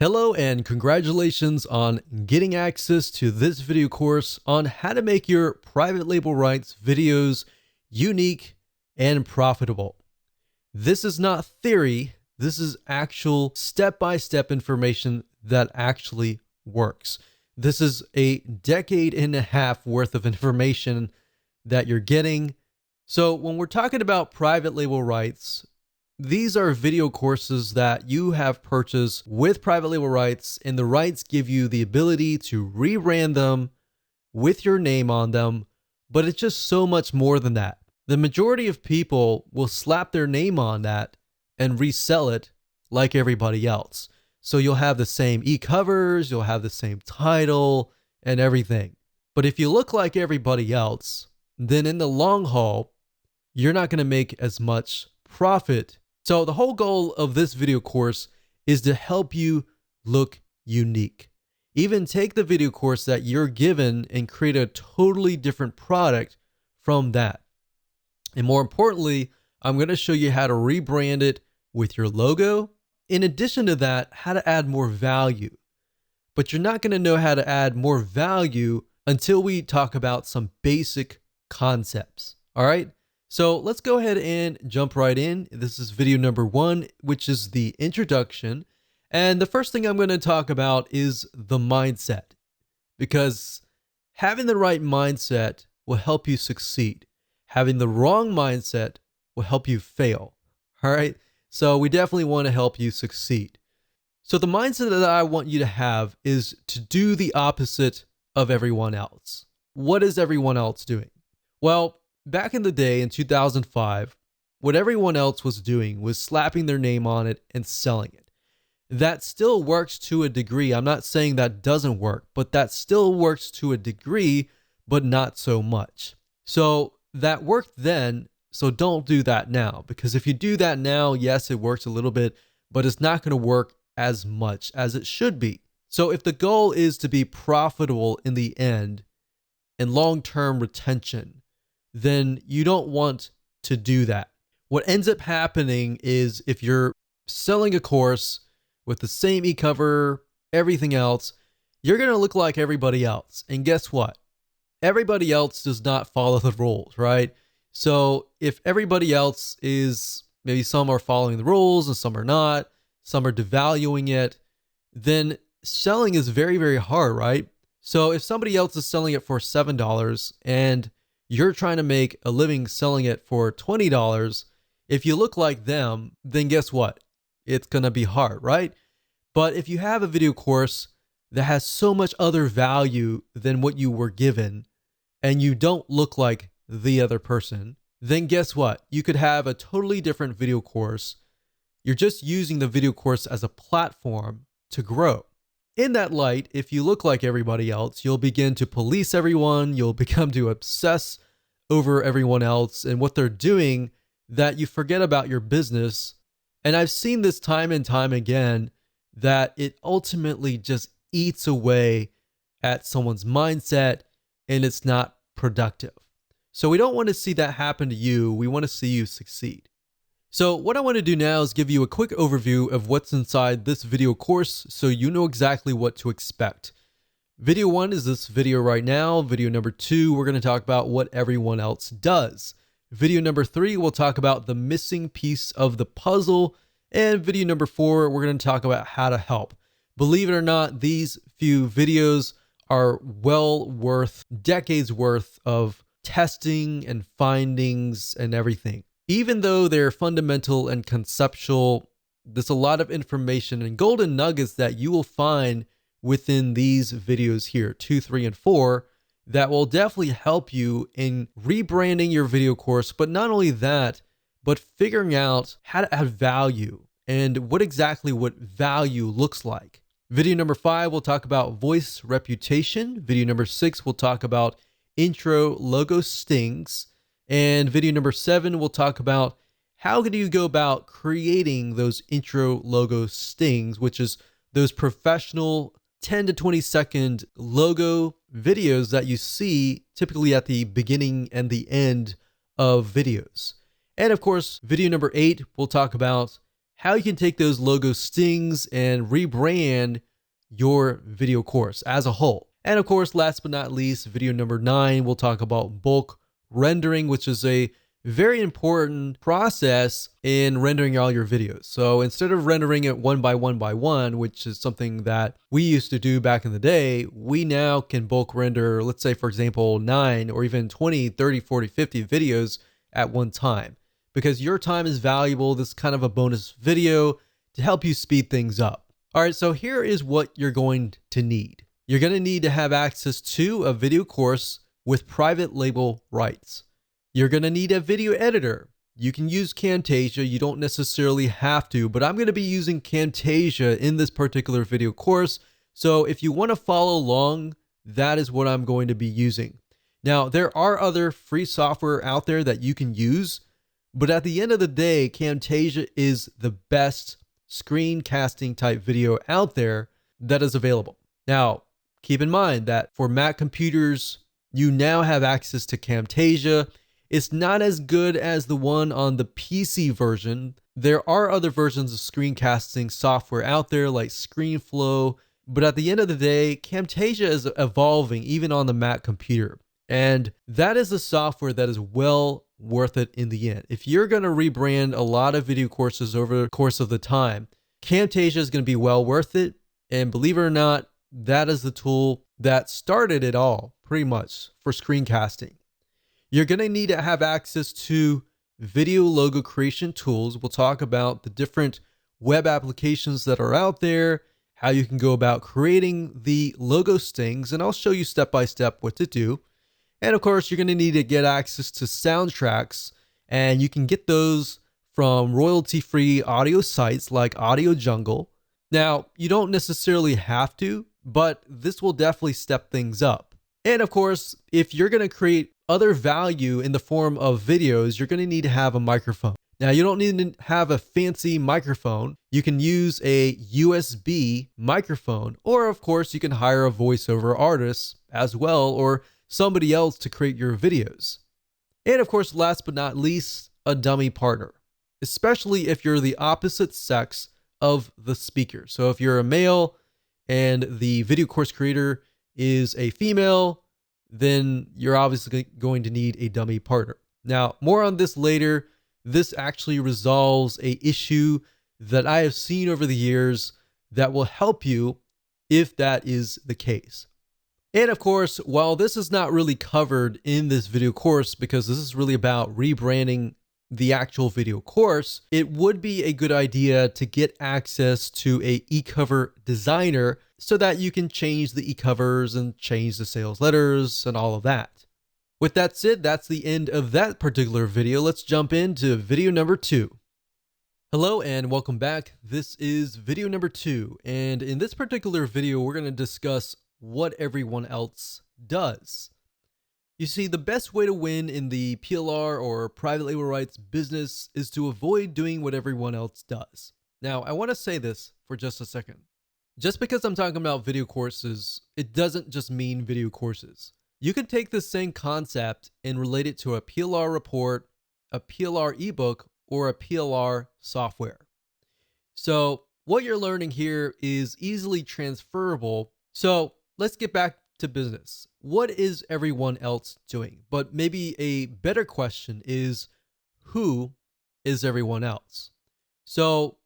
Hello and congratulations on getting access to this video course on how to make your private label rights videos unique and profitable. This is not theory, this is actual step-by-step information that actually works. This is a decade and a half worth of information that you're getting. So when we're talking about private label rights, these are video courses that you have purchased with private label rights, and the rights give you the ability to rebrand them with your name on them, but it's just so much more than that. The majority of people will slap their name on that and resell it like everybody else. So you'll have the same e-covers, you'll have the same title and everything. But if you look like everybody else, then in the long haul, you're not going to make as much profit. So the whole goal of this video course is to help you look unique. Even take the video course that you're given and create a totally different product from that. And more importantly, I'm going to show you how to rebrand it with your logo. In addition to that, how to add more value. But you're not going to know how to add more value until we talk about some basic concepts. All right? So let's go ahead and jump right in. This is video number 1, which is the introduction. And the first thing I'm going to talk about is the mindset, because having the right mindset will help you succeed. Having the wrong mindset will help you fail. All right. So we definitely want to help you succeed. So the mindset that I want you to have is to do the opposite of everyone else. What is everyone else doing? Well, back in the day in 2005, what everyone else was doing was slapping their name on it and selling it. That still works to a degree. I'm not saying that doesn't work, but that still works to a degree, but not so much. So that worked then, so don't do that now. Because if you do that now, yes, it works a little bit, but it's not going to work as much as it should be. So if the goal is to be profitable in the end and long-term retention, then you don't want to do that. What ends up happening is if you're selling a course with the same e-cover, everything else, you're going to look like everybody else. And guess what? Everybody else does not follow the rules, right? So if everybody else is, maybe some are following the rules and some are not, some are devaluing it, then selling is very, very hard, right? So if somebody else is selling it for $7 and you're trying to make a living selling it for $20, if you look like them, then guess what? It's going to be hard, right? But if you have a video course that has so much other value than what you were given, and you don't look like the other person, then guess what? You could have a totally different video course. You're just using the video course as a platform to grow. In that light, if you look like everybody else, you'll begin to police everyone, you'll become to obsess over everyone else and what they're doing, that you forget about your business. And I've seen this time and time again, that it ultimately just eats away at someone's mindset and it's not productive. So we don't want to see that happen to you. We want to see you succeed. So what I want to do now is give you a quick overview of what's inside this video course so you know exactly what to expect. Video 1 is this video right now. Video number 2, we're going to talk about what everyone else does. Video number 3, we'll talk about the missing piece of the puzzle. And video number 4, we're going to talk about how to help. Believe it or not, these few videos are well worth decades worth of testing and findings and everything. Even though they're fundamental and conceptual, there's a lot of information and golden nuggets that you will find within these videos here, 2, 3, and 4, that will definitely help you in rebranding your video course. But not only that, but figuring out how to add value and what value looks like. Video number 5, we'll talk about voice reputation. Video number 6, we'll talk about intro logo stings. And video number 7, we'll talk about how do you go about creating those intro logo stings, which is those professional 10 to 20 second logo videos that you see typically at the beginning and the end of videos. And of course, video number 8, we'll talk about how you can take those logo stings and rebrand your video course as a whole. And of course, last but not least, video number 9, we'll talk about bulk rendering, which is a very important process in rendering all your videos. So instead of rendering it one by one, which is something that we used to do back in the day, we now can bulk render, let's say, for example, 9 or even 20, 30, 40, 50 videos at one time. Because your time is valuable, this is kind of a bonus video to help you speed things up. All right, so here is what you're going to need. You're going to need to have access to a video course with private label rights. You're going to need a video editor. You can use Camtasia. You don't necessarily have to, but I'm going to be using Camtasia in this particular video course. So if you want to follow along, that is what I'm going to be using. Now, there are other free software out there that you can use, but at the end of the day, Camtasia is the best screencasting type video out there that is available. Now, keep in mind that for Mac computers, you now have access to Camtasia. It's not as good as the one on the PC version. There are other versions of screencasting software out there like ScreenFlow, but at the end of the day, Camtasia is evolving even on the Mac computer. And that is the software that is well worth it in the end. If you're going to rebrand a lot of video courses over the course of the time, Camtasia is going to be well worth it. And believe it or not, that is the tool that started it all pretty much for screencasting. You're going to need to have access to video logo creation tools. We'll talk about the different web applications that are out there, how you can go about creating the logo stings, and I'll show you step by step what to do. And of course, you're going to need to get access to soundtracks, and you can get those from royalty-free audio sites like Audio Jungle. Now, you don't necessarily have to, but this will definitely step things up. And of course, if you're going to create other value in the form of videos, you're going to need to have a microphone. Now, you don't need to have a fancy microphone. You can use a USB microphone, or of course, you can hire a voiceover artist as well, or somebody else to create your videos. And of course, last but not least, a dummy partner, especially if you're the opposite sex of the speaker. So if you're a male and the video course creator is a female, then you're obviously going to need a dummy partner. Now, more on this later. This actually resolves an issue that I have seen over the years that will help you if that is the case. And of course, while this is not really covered in this video course, because this is really about rebranding the actual video course, it would be a good idea to get access to a e-cover designer so that you can change the e-covers and change the sales letters and all of that. With that said, that's the end of that particular video. Let's jump into video number 2. Hello and welcome back. This is video number 2. And in this particular video, we're going to discuss what everyone else does. You see, the best way to win in the PLR or private label rights business is to avoid doing what everyone else does. Now, I want to say this for just a second. Just because I'm talking about video courses, it doesn't just mean video courses. You can take this same concept and relate it to a PLR report, a PLR ebook, or a PLR software. So what you're learning here is easily transferable. So let's get back to business. What is everyone else doing? But maybe a better question is, who is everyone else? So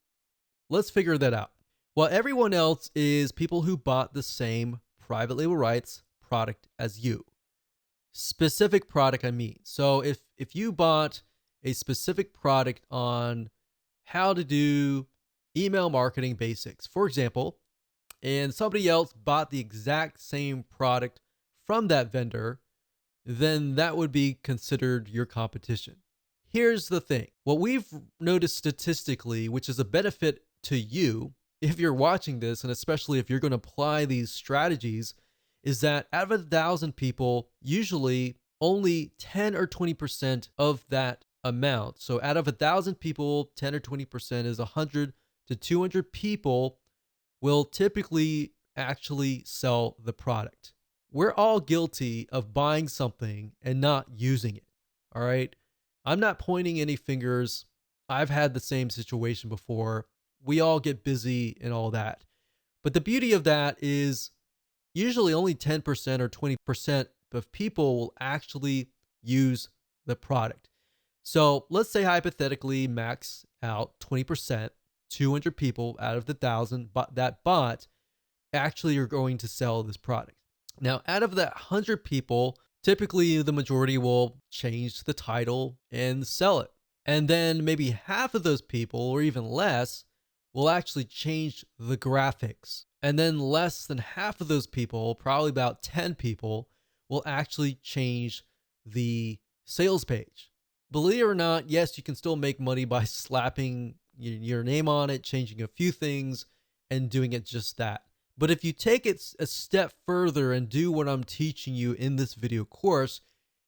let's figure that out. Well, everyone else is people who bought the same private label rights product as you. Specific product, I mean. So if you bought a specific product on how to do email marketing basics, for example, and somebody else bought the exact same product from that vendor, then that would be considered your competition. Here's the thing. What we've noticed statistically, which is a benefit to you if you're watching this, and especially if you're going to apply these strategies, is that out of 1,000 people, usually only 10 or 20% of that amount. So out of 1,000 people, 10 or 20% is 100 to 200 people will typically actually sell the product. We're all guilty of buying something and not using it. All right. I'm not pointing any fingers. I've had the same situation before. We all get busy and all that. But the beauty of that is usually only 10% or 20% of people will actually use the product. So let's say hypothetically max out 20%, 200 people out of the 1,000 that bought actually are going to sell this product. Now, out of that 100 people, typically the majority will change the title and sell it. And then maybe half of those people, or even less, will actually change the graphics. And then less than half of those people, probably about 10 people, will actually change the sales page. Believe it or not, yes, you can still make money by slapping your name on it, changing a few things, and doing it just that. But if you take it a step further and do what I'm teaching you in this video course,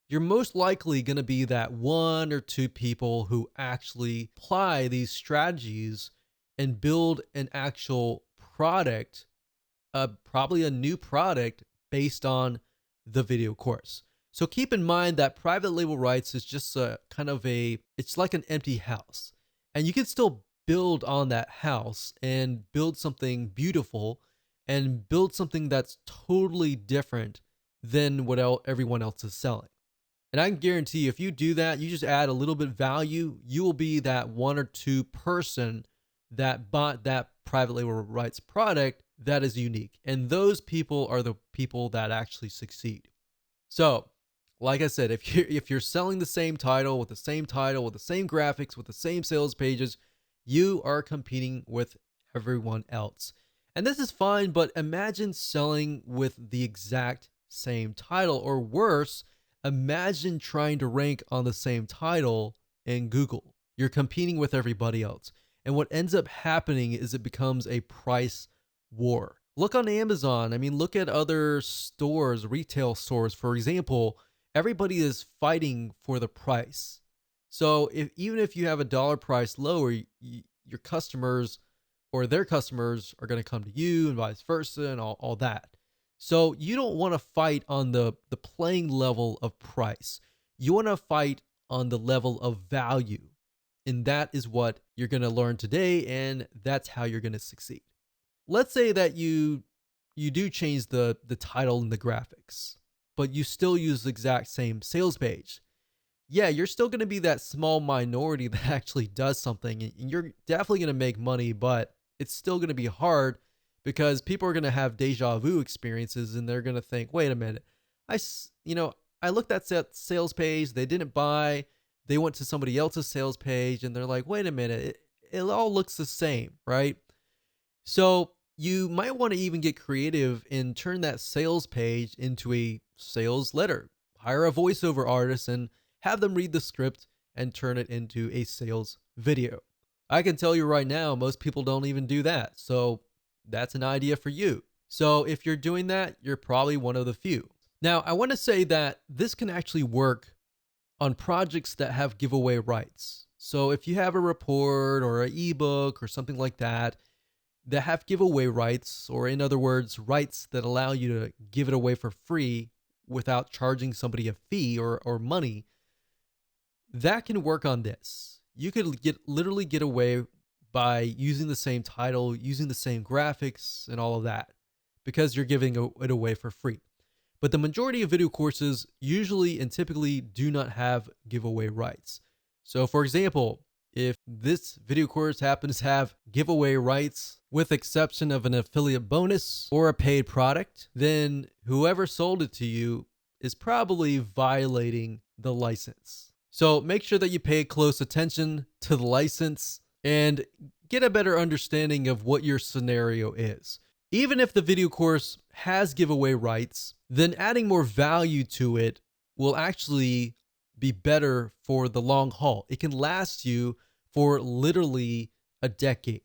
you're most likely going to be that 1 or 2 people who actually apply these strategies and build an actual product, probably a new product based on the video course. So keep in mind that private label rights is just a kind of it's like an empty house. And you can still build on that house and build something beautiful and build something that's totally different than what everyone else is selling. And I can guarantee you, if you do that, you just add a little bit of value, you will be that 1 or 2 person that bought that private label rights product that is unique. And those people are the people that actually succeed. So, like I said, if you're selling the same title with the same graphics, with the same sales pages, you are competing with everyone else. And this is fine, but imagine selling with the exact same title, or worse, imagine trying to rank on the same title in Google. You're competing with everybody else. And what ends up happening is it becomes a price war. Look on Amazon. I mean, look at other stores, retail stores, for example. Everybody is fighting for the price. So even if you have a dollar price lower, your customers or their customers are going to come to you and vice versa and all that. So you don't want to fight on the playing level of price. You want to fight on the level of value. And that is what you're going to learn today, and that's how you're going to succeed. Let's say that you do change the title and the graphics, but you still use the exact same sales page. Yeah, you're still going to be that small minority that actually does something, and you're definitely going to make money, but it's still going to be hard because people are going to have deja vu experiences, and they're going to think, wait a minute, I looked at that sales page, they didn't buy, they went to somebody else's sales page, and they're like, wait a minute, it all looks the same, right? So you might want to even get creative and turn that sales page into a sales letter. Hire a voiceover artist and have them read the script and turn it into a sales video. I can tell you right now, most people don't even do that. So that's an idea for you. So if you're doing that, you're probably one of the few. Now, I want to say that this can actually work on projects that have giveaway rights. So if you have a report or an ebook or something like that have giveaway rights, or in other words, rights that allow you to give it away for free without charging somebody a fee or money, that can work on this. You could literally get away by using the same title, using the same graphics and all of that, because you're giving it away for free. But the majority of video courses usually and typically do not have giveaway rights. So for example, if this video course happens to have giveaway rights with exception of an affiliate bonus or a paid product, then whoever sold it to you is probably violating the license. So make sure that you pay close attention to the license and get a better understanding of what your scenario is. Even if the video course has giveaway rights, then adding more value to it will actually be better for the long haul. It can last you for literally a decade,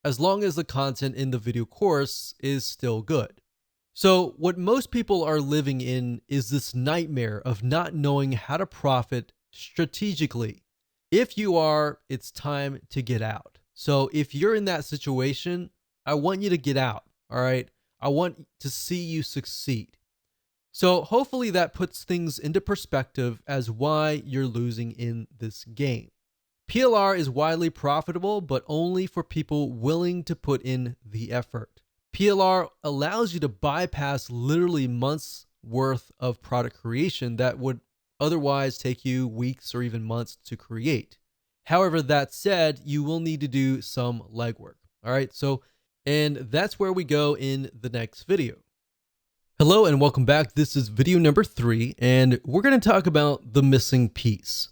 as long as the content in the video course is still good. So what most people are living in is this nightmare of not knowing how to profit strategically. If you are, it's time to get out. So if you're in that situation, I want you to get out. All right. I want to see you succeed. So hopefully that puts things into perspective as why you're losing in this game. PLR is widely profitable, but only for people willing to put in the effort. PLR allows you to bypass literally months worth of product creation that would otherwise take you weeks or even months to create. However, that said, you will need to do some legwork. All right. And that's where we go in the next video. Hello and welcome back. This is video number 3, and we're going to talk about the missing piece.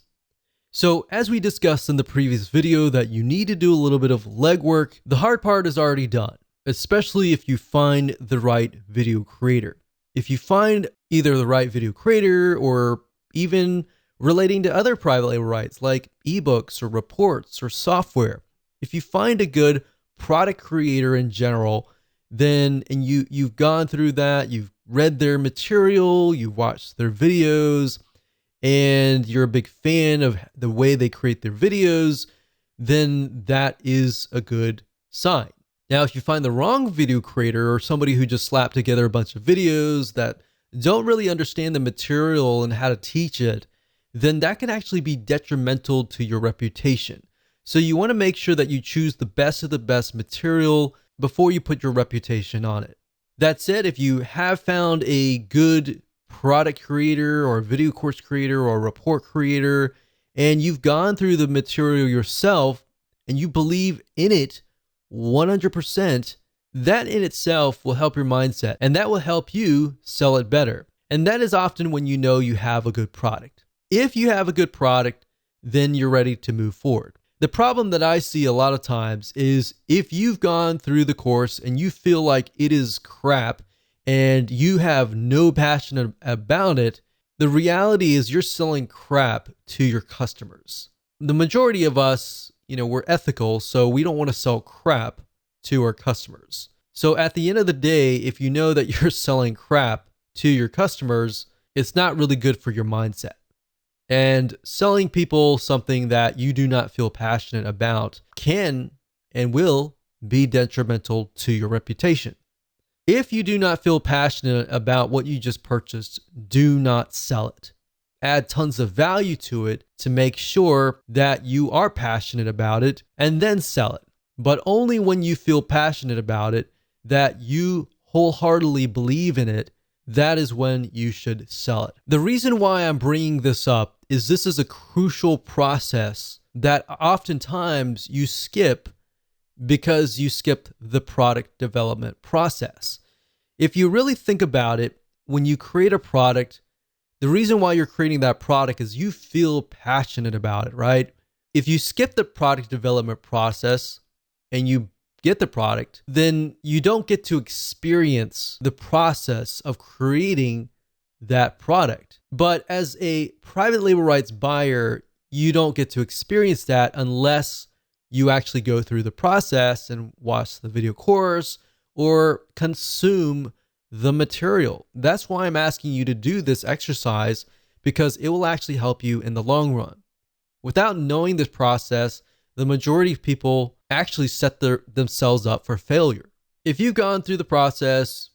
So as we discussed in the previous video that you need to do a little bit of legwork, the hard part is already done, especially if you find the right video creator. If you find either the right video creator or even relating to other private label rights like ebooks or reports or software, if you find a good product creator in general, then you've gone through that, you've read their material, you've watched their videos, and you're a big fan of the way they create their videos, then that is a good sign. Now, if you find the wrong video creator or somebody who just slapped together a bunch of videos that don't really understand the material and how to teach it, then that can actually be detrimental to your reputation. So you want to make sure that you choose the best of the best material before you put your reputation on it. That said, if you have found a good product creator or video course creator or report creator, and you've gone through the material yourself and you believe in it 100%, that in itself will help your mindset and that will help you sell it better. And that is often when you know you have a good product. If you have a good product, then you're ready to move forward. The problem that I see a lot of times is if you've gone through the course and you feel like it is crap and you have no passion about it, the reality is you're selling crap to your customers. The majority of us, we're ethical, so we don't want to sell crap to our customers. So at the end of the day, if you know that you're selling crap to your customers, it's not really good for your mindset. And selling people something that you do not feel passionate about can and will be detrimental to your reputation. If you do not feel passionate about what you just purchased, do not sell it. Add tons of value to it to make sure that you are passionate about it and then sell it. But only when you feel passionate about it, that you wholeheartedly believe in it, that is when you should sell it. The reason why I'm bringing this up is this is a crucial process that oftentimes you skip because you skipped the product development process. If you really think about it, when you create a product, the reason why you're creating that product is you feel passionate about it, right? If you skip the product development process and you get the product, then you don't get to experience the process of creating that product. But as a private label rights buyer, you don't get to experience that unless you actually go through the process and watch the video course or consume the material. That's why I'm asking you to do this exercise, because it will actually help you in the long run. Without knowing this process, the majority of people actually set themselves up for failure. If you've gone through the process,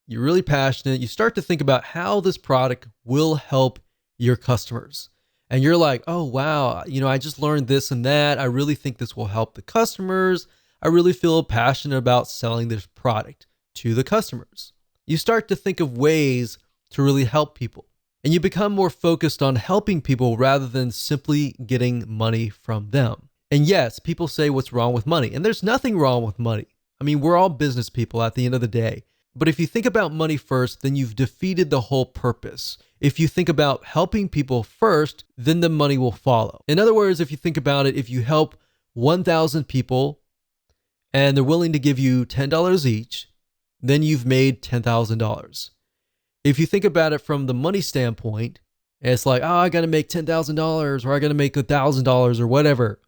you're really passionate, you start to think about how this product will help your customers. And you're like, oh, wow, I just learned this and that. I really think this will help the customers. I really feel passionate about selling this product to the customers. You start to think of ways to really help people. And you become more focused on helping people rather than simply getting money from them. And yes, people say what's wrong with money. And there's nothing wrong with money. I mean, we're all business people at the end of the day. But if you think about money first, then you've defeated the whole purpose. If you think about helping people first, then the money will follow. In other words, if you think about it, if you help 1,000 people and they're willing to give you $10 each, then you've made $10,000. If you think about it from the money standpoint, it's like, oh, I got to make $10,000 or I got to make $1,000 or whatever.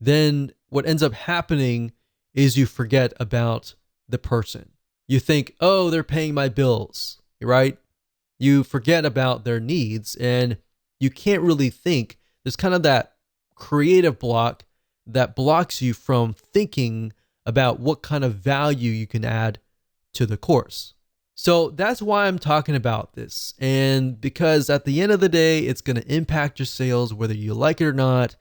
Then what ends up happening is you forget about the person. You think, oh, they're paying my bills, right? You forget about their needs and you can't really think. There's kind of that creative block that blocks you from thinking about what kind of value you can add to the course. So that's why I'm talking about this. And because at the end of the day, it's going to impact your sales, whether you like it or not.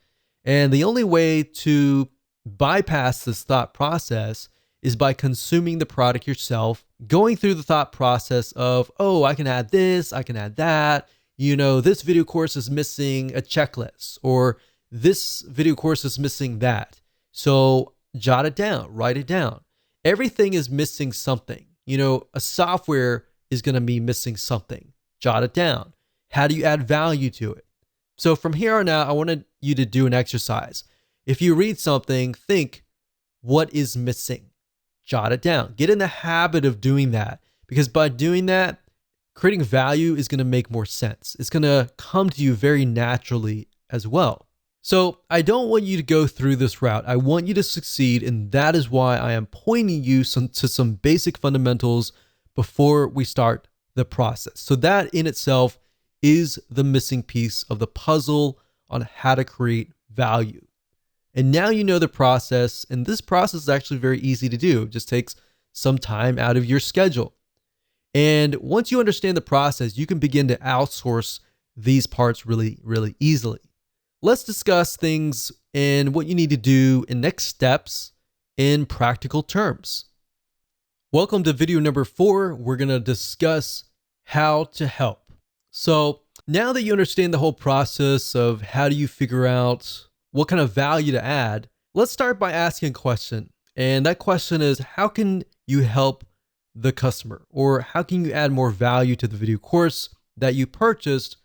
And the only way to bypass this thought process is by consuming the product yourself, going through the thought process of, oh, I can add this, I can add that. This video course is missing a checklist, or this video course is missing that. So jot it down, write it down. Everything is missing something. A software is going to be missing something. Jot it down. How do you add value to it? So from here on out, I wanted you to do an exercise. If you read something, think, what is missing? Jot it down. Get in the habit of doing that, because by doing that, creating value is going to make more sense. It's going to come to you very naturally as well. So I don't want you to go through this route. I want you to succeed, and that is why I am pointing you to some basic fundamentals before we start the process. So that in itself is the missing piece of the puzzle on how to create value. And now you know the process, and this process is actually very easy to do. It just takes some time out of your schedule. And once you understand the process, you can begin to outsource these parts really, really easily. Let's discuss things and what you need to do in next steps in practical terms. Welcome to video number 4. We're going to discuss how to help. So now that you understand the whole process of how do you figure out what kind of value to add, let's start by asking a question. And that question is, how can you help the customer? Or how can you add more value to the video course that you purchased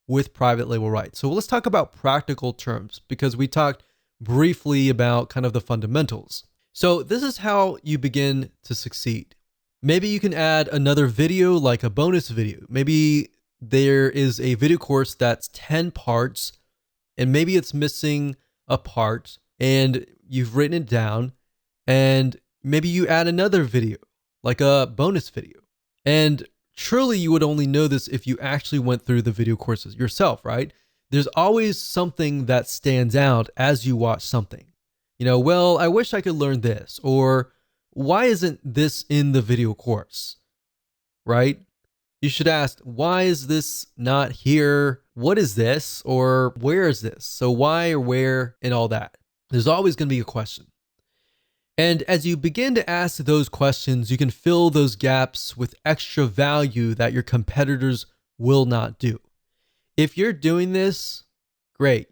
with private label rights? So let's talk about practical terms, because we talked briefly about kind of the fundamentals. So this is how you begin to succeed. Maybe you can add another video, like a bonus video. Maybe there is a video course that's 10 parts, and maybe it's missing a part, and you've written it down, and maybe you add another video, like a bonus video. And truly, you would only know this if you actually went through the video courses yourself, right? There's always something that stands out as you watch something. Well, I wish I could learn this, or why isn't this in the video course, right? You should ask, why is this not here? What is this? Or where is this? So why or where and all that. There's always going to be a question. And as you begin to ask those questions, you can fill those gaps with extra value that your competitors will not do. If you're doing this, great.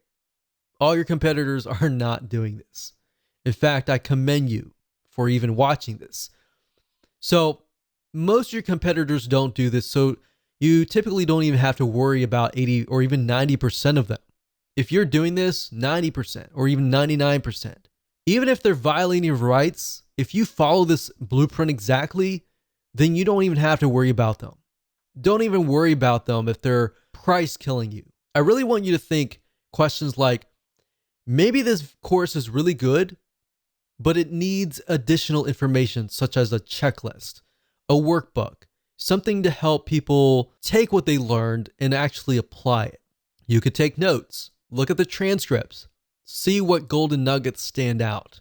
All your competitors are not doing this. In fact, I commend you for even watching this. So most of your competitors don't do this, so you typically don't even have to worry about 80 or even 90% of them. If you're doing this, 90% or even 99%. Even if they're violating your rights, if you follow this blueprint exactly, then you don't even have to worry about them. Don't even worry about them if they're price killing you. I really want you to think questions like, maybe this course is really good, but it needs additional information such as a checklist, a workbook, something to help people take what they learned and actually apply it. You could take notes, look at the transcripts, see what golden nuggets stand out.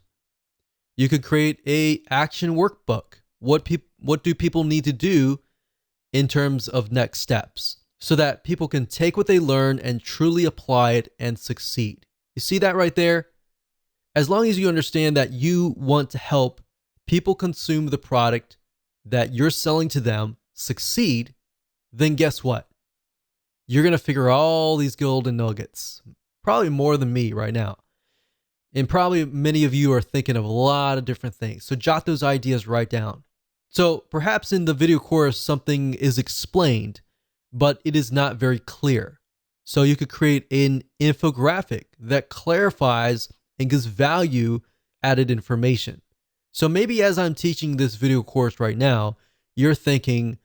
You could create an action workbook. What do people need to do in terms of next steps so that people can take what they learn and truly apply it and succeed? You see that right there? As long as you understand that you want to help people consume the product that you're selling to them succeed, then guess what? You're going to figure all these golden nuggets, probably more than me right now. And probably many of you are thinking of a lot of different things. So jot those ideas right down. So perhaps in the video course, something is explained, but it is not very clear. So you could create an infographic that clarifies and gives value added information. So maybe as I'm teaching this video course right now, you're thinking,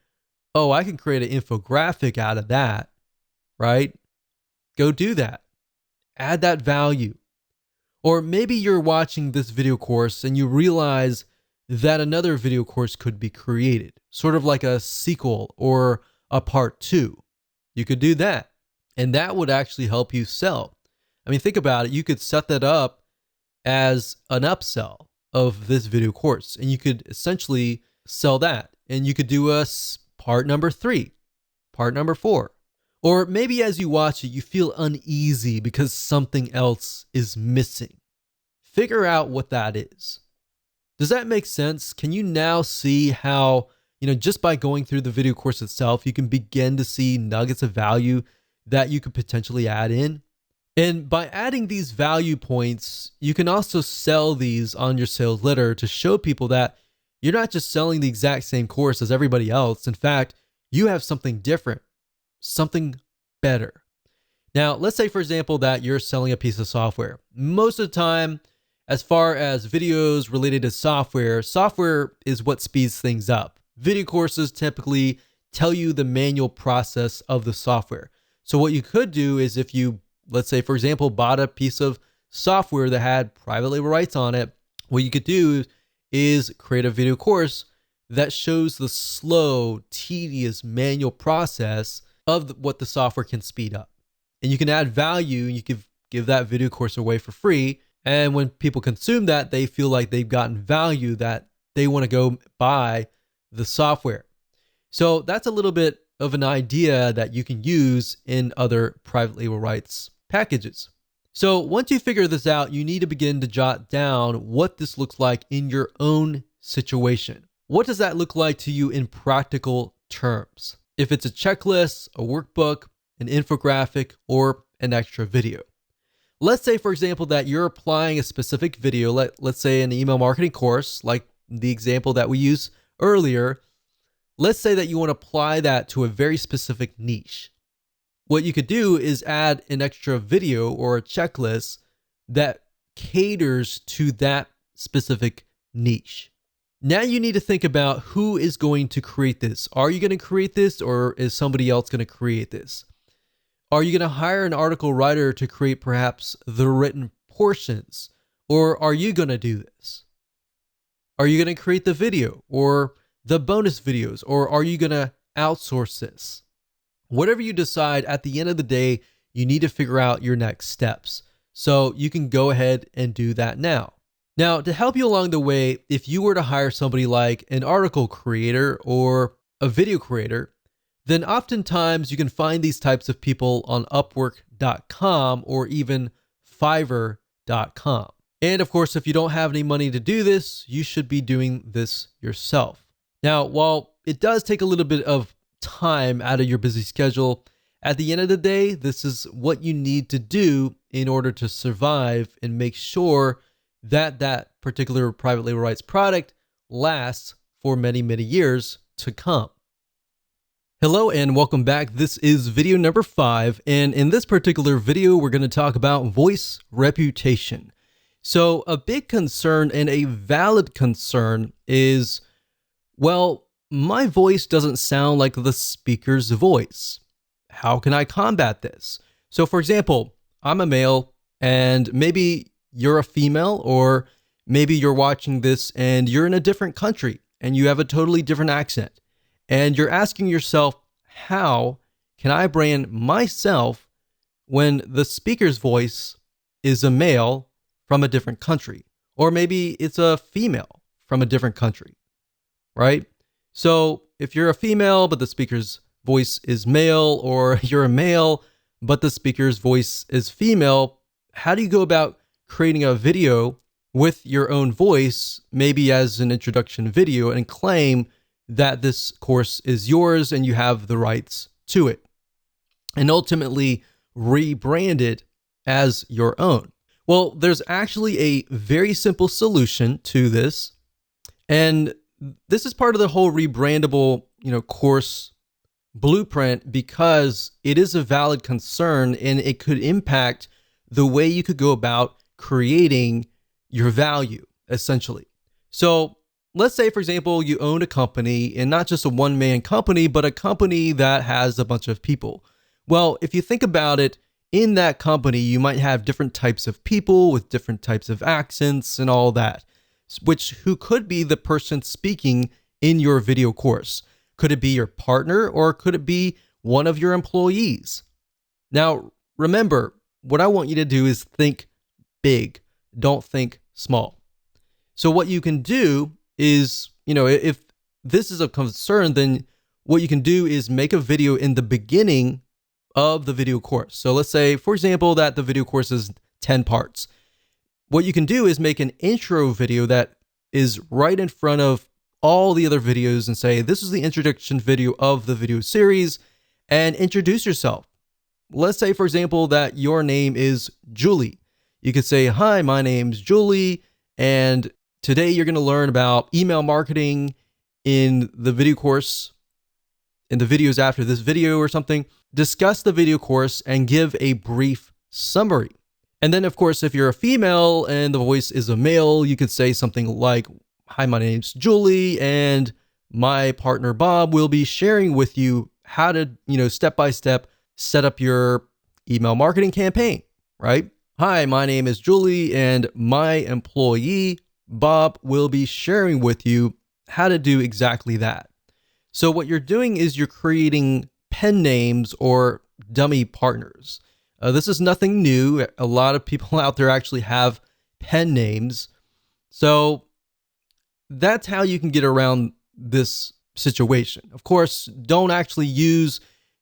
oh, I can create an infographic out of that, right? Go do that. Add that value. Or maybe you're watching this video course and you realize that another video course could be created, sort of like a sequel or a part 2. You could do that. And that would actually help you sell. I mean, think about it. You could set that up as an upsell of this video course, and you could essentially sell that. And you could do a part number 3, part number 4. Or maybe as you watch it, you feel uneasy because something else is missing. Figure out what that is. Does that make sense? Can you now see how, just by going through the video course itself, you can begin to see nuggets of value that you could potentially add in? And by adding these value points, you can also sell these on your sales letter to show people that you're not just selling the exact same course as everybody else. In fact, you have something different, something better. Now, let's say, for example, that you're selling a piece of software. Most of the time, as far as videos related to software is what speeds things up. Video courses typically tell you the manual process of the software. So what you could do is if you, let's say, for example, bought a piece of software that had private label rights on it, what you could do is create a video course that shows the slow, tedious manual process of what the software can speed up. And you can add value, and you can give that video course away for free. And when people consume that, they feel like they've gotten value, that they want to go buy the software. So that's a little bit of an idea that you can use in other private label rights packages. So once you figure this out, you need to begin to jot down what this looks like in your own situation. What does that look like to you in practical terms? If it's a checklist, a workbook, an infographic, or an extra video. Let's say, for example, that you're applying a specific video, let's say an email marketing course, like the example that we used earlier. Let's say that you want to apply that to a very specific niche. What you could do is add an extra video or a checklist that caters to that specific niche. Now you need to think about who is going to create this. Are you going to create this, or is somebody else going to create this? Are you going to hire an article writer to create perhaps the written portions, or are you going to do this? Are you going to create the video or the bonus videos, or are you going to outsource this? Whatever you decide, at the end of the day, you need to figure out your next steps. So you can go ahead and do that now. Now, to help you along the way, if you were to hire somebody like an article creator or a video creator, then oftentimes you can find these types of people on Upwork.com or even Fiverr.com. And of course, if you don't have any money to do this, you should be doing this yourself. Now, while it does take a little bit of time out of your busy schedule, at the end of the day, this is what you need to do in order to survive and make sure that that particular private label rights product lasts for many, many years to come. Hello and welcome back. This is video number 5, and in this particular video, we're going to talk about voice reputation. So a big concern and a valid concern is, well, my voice doesn't sound like the speaker's voice. How can I combat this? So for example, I'm a male and maybe you're a female, or maybe you're watching this and you're in a different country and you have a totally different accent. And you're asking yourself, how can I brand myself when the speaker's voice is a male from a different country? Or maybe it's a female from a different country, right? So if you're a female, but the speaker's voice is male, or you're a male, but the speaker's voice is female, how do you go about creating a video with your own voice, maybe as an introduction video, and claim that this course is yours and you have the rights to it, and ultimately rebrand it as your own? Well, there's actually a very simple solution to this. And this is part of the whole rebrandable, course blueprint, because it is a valid concern and it could impact the way you could go about creating your value, essentially. So let's say, for example, you own a company, and not just a one-man company, but a company that has a bunch of people. Well, if you think about it, in that company, you might have different types of people with different types of accents and all that, who could be the person speaking in your video course. Could it be your partner, or could it be one of your employees? Now, remember, what I want you to do is think big. Don't think small. So what you can do is, if this is a concern, then what you can do is make a video in the beginning of the video course. So let's say, for example, that the video course is 10 parts. What you can do is make an intro video that is right in front of all the other videos and say, this is the introduction video of the video series, and introduce yourself. Let's say, for example, that your name is Julie. You could say, hi, my name's Julie, and today you're going to learn about email marketing in the video course, in the videos after this video or something. Discuss the video course and give a brief summary. And then, of course, if you're a female and the voice is a male, you could say something like, hi, my name's Julie, and my partner Bob will be sharing with you how to, step by step set up your email marketing campaign, right? Hi, my name is Julie, and my employee Bob will be sharing with you how to do exactly that. So what you're doing is you're creating pen names or dummy partners. This is nothing new. A lot of people out there actually have pen names. So that's how you can get around this situation. Of course, don't actually use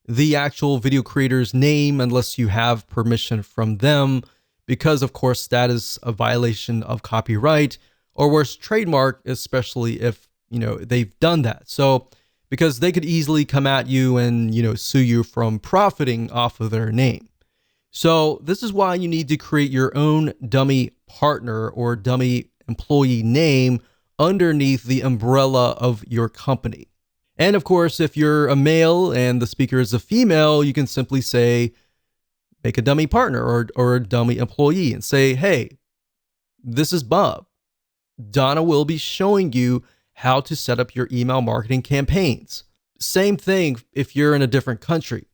the actual video creator's name unless you have permission from them, because of course that is a violation of copyright, or worse, trademark, especially if they've done that. So because they could easily come at you and sue you from profiting off of their name. So this is why you need to create your own dummy partner or dummy employee name underneath the umbrella of your company. And of course, if you're a male and the speaker is a female, you can simply say, make a dummy partner or a dummy employee and say, hey, this is Bob. Donna will be showing you how to set up your email marketing campaigns. Same thing if you're in a different country.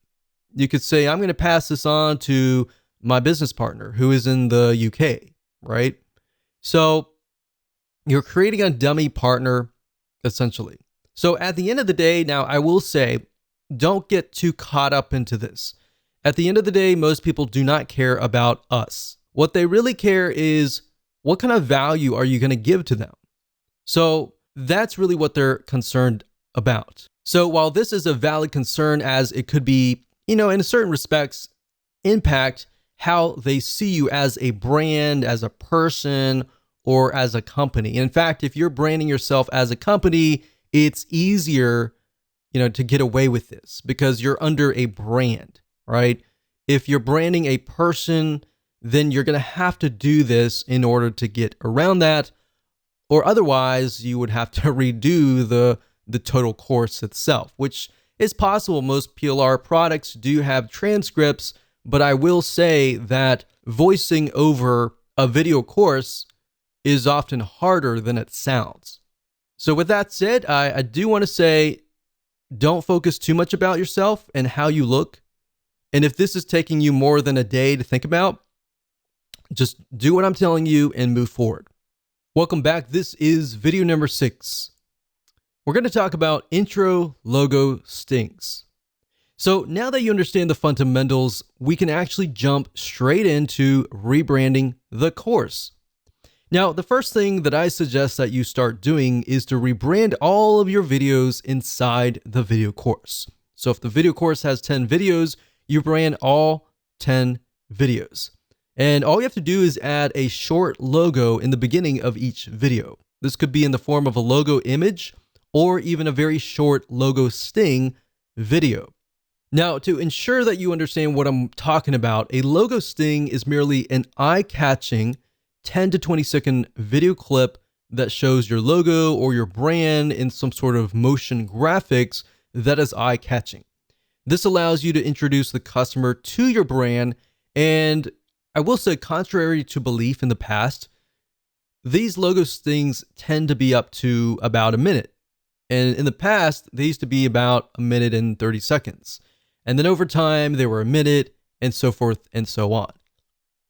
You could say, I'm going to pass this on to my business partner who is in the UK, right? So you're creating a dummy partner, essentially. So at the end of the day, now I will say, don't get too caught up into this. At the end of the day, most people do not care about us. What they really care is, what kind of value are you going to give to them? So that's really what they're concerned about. So while this is a valid concern, as it could be, in certain respects, impact how they see you as a brand, as a person, or as a company. In fact, if you're branding yourself as a company, it's easier, to get away with this because you're under a brand, right? If you're branding a person, then you're going to have to do this in order to get around that, or otherwise you would have to redo the total course itself, which is possible. Most PLR products do have transcripts, but I will say that voicing over a video course is often harder than it sounds. So with that said, I do want to say, don't focus too much about yourself and how you look. And if this is taking you more than a day to think about, just do what I'm telling you and move forward. Welcome back. This is video number 6. We're going to talk about intro logo stings. So now that you understand the fundamentals, we can actually jump straight into rebranding the course. Now, the first thing that I suggest that you start doing is to rebrand all of your videos inside the video course. So if the video course has 10 videos, you brand all 10 videos. And all you have to do is add a short logo in the beginning of each video. This could be in the form of a logo image or even a very short logo sting video. Now, to ensure that you understand what I'm talking about, a logo sting is merely an eye-catching 10 to 20 second video clip that shows your logo or your brand in some sort of motion graphics that is eye-catching. This allows you to introduce the customer to your brand, and I will say, contrary to belief in the past, these logo stings tend to be up to about a minute. And in the past, they used to be about a minute and 30 seconds. And then over time, they were a minute and so forth and so on.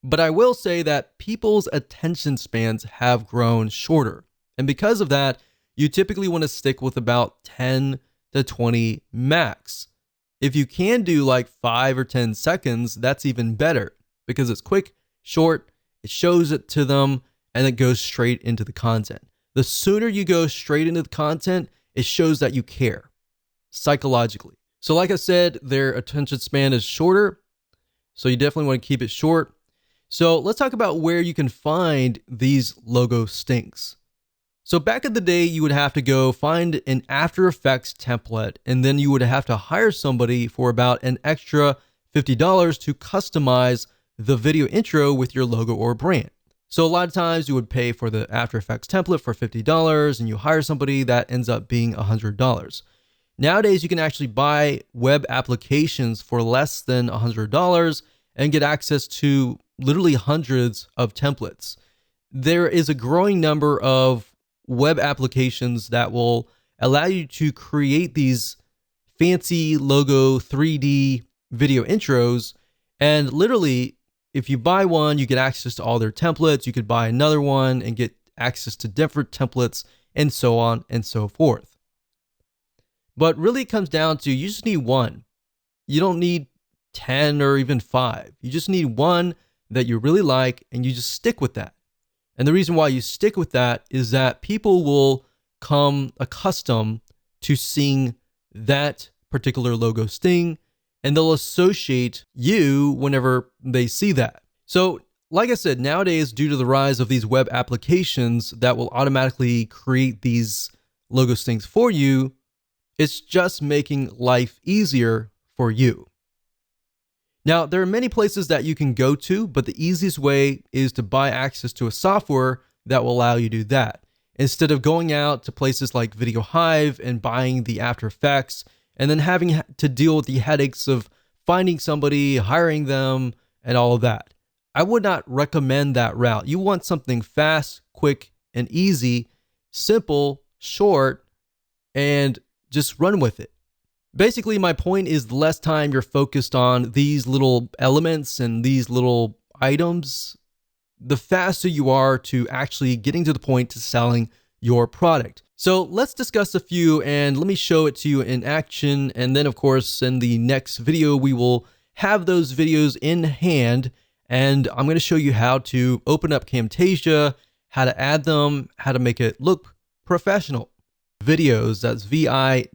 But I will say that people's attention spans have grown shorter. And because of that, you typically want to stick with about 10 to 20 max. If you can do like 5 or 10 seconds, that's even better because it's quick, short, it shows it to them, and it goes straight into the content. The sooner you go straight into the content, it shows that you care psychologically. So like I said, their attention span is shorter. So you definitely want to keep it short. So let's talk about where you can find these logo stinks. So back in the day, you would have to go find an After Effects template, and then you would have to hire somebody for about an extra $50 to customize the video intro with your logo or brand. So a lot of times you would pay for the After Effects template for $50 and you hire somebody that ends up being $100. Nowadays, you can actually buy web applications for less than $100 and get access to literally hundreds of templates. There is a growing number of web applications that will allow you to create these fancy logo 3D video intros. And literally, if you buy one, you get access to all their templates. You could buy another one and get access to different templates and so on and so forth. But really it comes down to you just need one. You don't need 10 or even 5. You just need one that you really like and you just stick with that. And the reason why you stick with that is that people will come accustomed to seeing that particular logo sting and they'll associate you whenever they see that. So like I said, nowadays, due to the rise of these web applications that will automatically create these logo stings for you, it's just making life easier for you. Now, there are many places that you can go to, but the easiest way is to buy access to a software that will allow you to do that. Instead of going out to places like Video Hive and buying the After Effects and then having to deal with the headaches of finding somebody, hiring them, and all of that. I would not recommend that route. You want something fast, quick, and easy, simple, short, and just run with it. Basically, my point is the less time you're focused on these little elements and these little items, the faster you are to actually getting to the point to selling your product. So let's discuss a few and let me show it to you in action. And then of course, in the next video, we will have those videos in hand and I'm going to show you how to open up Camtasia, how to add them, how to make it look professional. Videos, that's VIDDYOZE.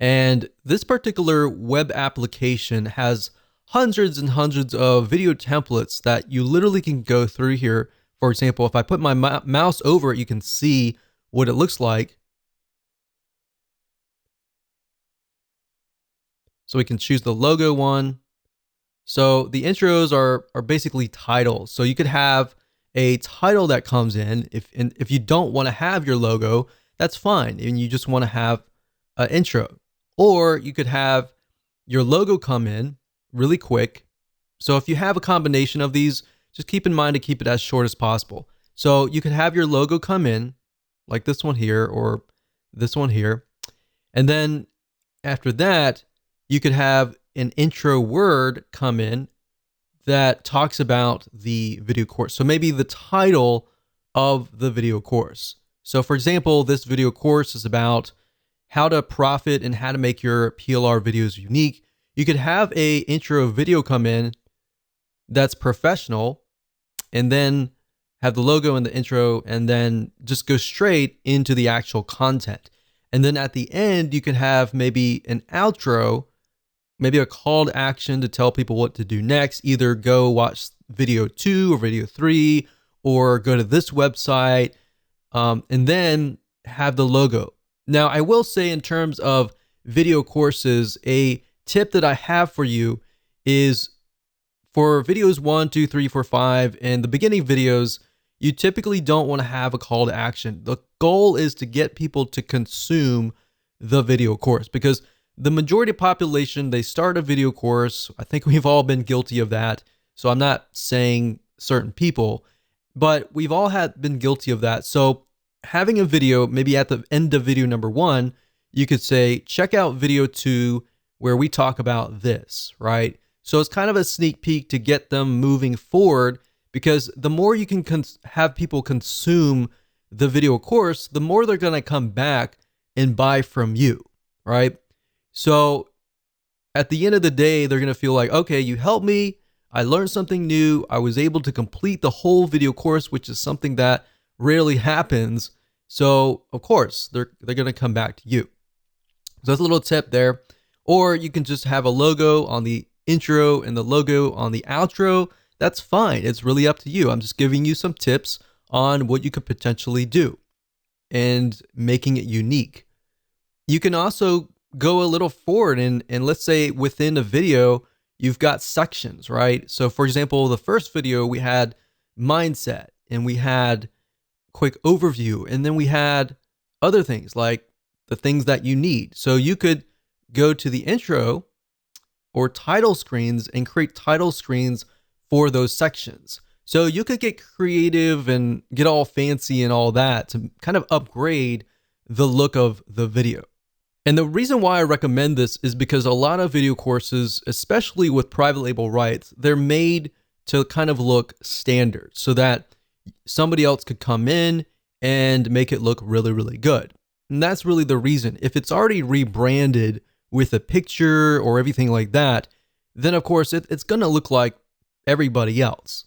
And this particular web application has hundreds and hundreds of video templates that you literally can go through here. For example, if I put my mouse over it, you can see what it looks like. So we can choose the logo one. So the intros are basically titles. So you could have a title that comes in. If you don't want to have your logo, that's fine. And you just want to have an intro. Or you could have your logo come in really quick. So if you have a combination of these, just keep in mind to keep it as short as possible. So you could have your logo come in like this one here or this one here. And then after that, you could have an intro word come in that talks about the video course. So maybe the title of the video course. So for example, this video course is about how to profit and how to make your PLR videos unique. You could have a intro video come in that's professional and then have the logo in the intro and then just go straight into the actual content. And then at the end, you can have maybe an outro, maybe a call to action to tell people what to do next. Either go watch video 2 or video 3, or go to this website, and then have the logo. Now, I will say in terms of video courses, a tip that I have for you is for videos 1, 2, 3, 4, 5, and the beginning videos, you typically don't want to have a call to action. The goal is to get people to consume the video course, because the majority of population, they start a video course. I think we've all been guilty of that. So I'm not saying certain people, but we've all been guilty of that. So having a video, maybe at the end of video number 1, you could say, check out video 2 where we talk about this, right? So it's kind of a sneak peek to get them moving forward, because the more you can have people consume the video course, the more they're going to come back and buy from you, right? So at the end of the day, they're going to feel like, okay, you helped me. I learned something new. I was able to complete the whole video course, which is something that rarely happens. So of course, they're going to come back to you. So that's a little tip there. Or you can just have a logo on the intro and the logo on the outro. That's fine. It's really up to you. I'm just giving you some tips on what you could potentially do and making it unique. You can also go a little forward and let's say within a video, you've got sections, right? So for example, the first video we had mindset and we had quick overview, and then we had other things like the things that you need. So you could go to the intro or title screens and create title screens for those sections. So you could get creative and get all fancy and all that to kind of upgrade the look of the video. And the reason why I recommend this is because a lot of video courses, especially with private label rights, they're made to kind of look standard so that somebody else could come in and make it look really, really good. And that's really the reason. If it's already rebranded with a picture or everything like that, then of course it's going to look like everybody else.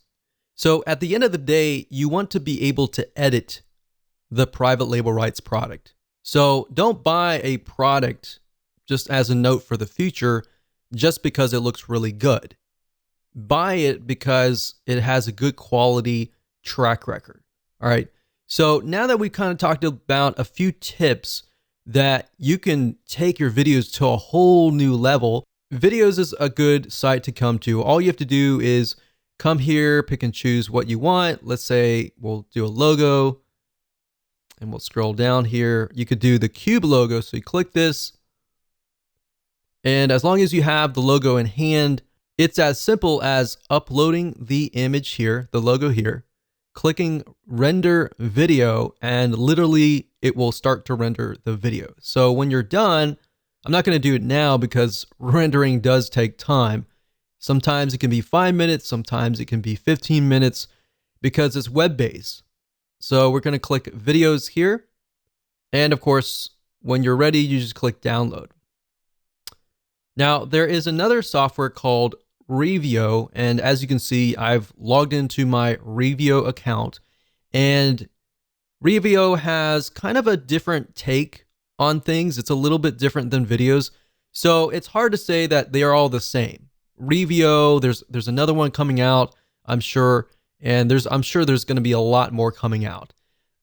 So at the end of the day, you want to be able to edit the private label rights product. So don't buy a product just as a note for the future just because it looks really good. Buy it because it has a good quality track record. All right. So now that we kind of talked about a few tips that you can take your videos to a whole new level, Videos is a good site to come to. All you have to do is come here, pick and choose what you want. Let's say we'll do a logo and we'll scroll down here. You could do the cube logo. So you click this. And as long as you have the logo in hand, it's as simple as uploading the image here, the logo here, clicking render video, and literally it will start to render the video. So when you're done, I'm not going to do it now because rendering does take time. Sometimes it can be 5 minutes, sometimes it can be 15 minutes because it's web-based. So we're going to click videos here. And of course, when you're ready, you just click download. Now, there is another software called Revio, and as you can see, I've logged into my Revio account, and Revio has kind of a different take on things. It's a little bit different than videos, so it's hard to say that they are all the same. Revio, there's another one coming out, I'm sure, and I'm sure there's going to be a lot more coming out.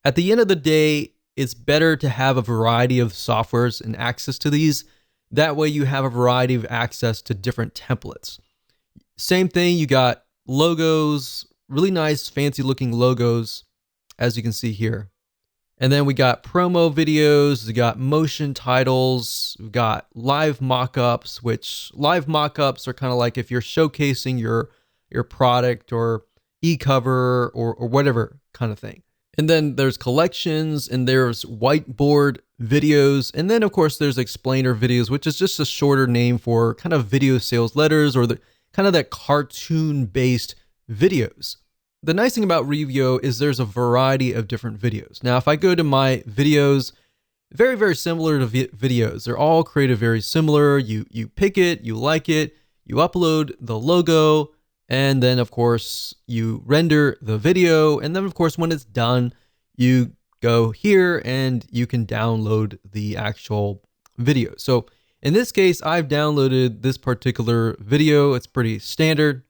At the end of the day, it's better to have a variety of softwares and access to these. That way you have a variety of access to different templates. Same thing, you got logos, really nice, fancy looking logos, as you can see here. And then we got promo videos, we got motion titles, we've got live mockups, which live mockups are kind of like if you're showcasing your product or e-cover or whatever kind of thing. And then there's collections, and there's whiteboard videos. And then of course there's explainer videos, which is just a shorter name for kind of video sales letters or the kind of that cartoon based videos. The nice thing about Revio is there's a variety of different videos. Now, if I go to my videos, very, very similar to videos. They're all created very similar. You pick it, you like it, you upload the logo, and then of course you render the video. And then of course, when it's done, you go here and you can download the actual video. So in this case, I've downloaded this particular video. It's pretty standard.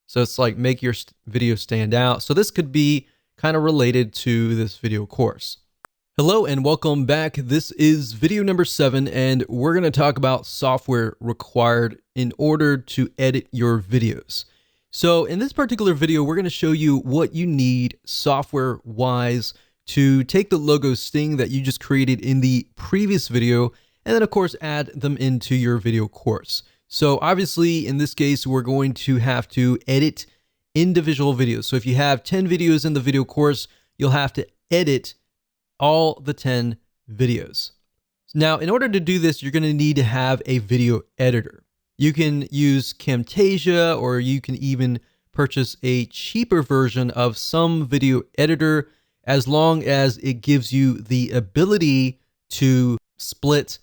So it's like make your video stand out. So this could be kind of related to this video course. Hello and welcome back. This is video number 7, and we're going to talk about software required in order to edit your videos. So in this particular video, we're going to show you what you need software-wise to take the logo sting that you just created in the previous video, and then of course add them into your video course. So obviously in this case, we're going to have to edit individual videos. So if you have 10 videos in the video course, you'll have to edit all the 10 videos. Now, in order to do this, you're going to need to have a video editor. You can use Camtasia, or you can even purchase a cheaper version of some video editor, as long as it gives you the ability to split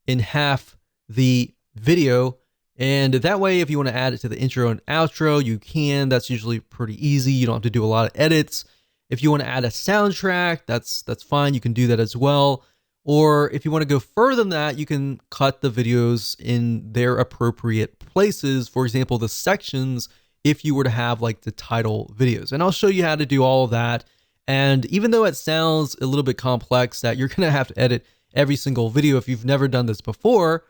in half the video. And that way, if you want to add it to the intro and outro, you can. That's usually pretty easy. You don't have to do a lot of edits. If you want to add a soundtrack, that's fine. You can do that as well. Or if you want to go further than that, you can cut the videos in their appropriate places. For example, the sections, if you were to have like the title videos. And I'll show you how to do all of that. And even though it sounds a little bit complex that you're going to have to edit every single video if you've never done this before,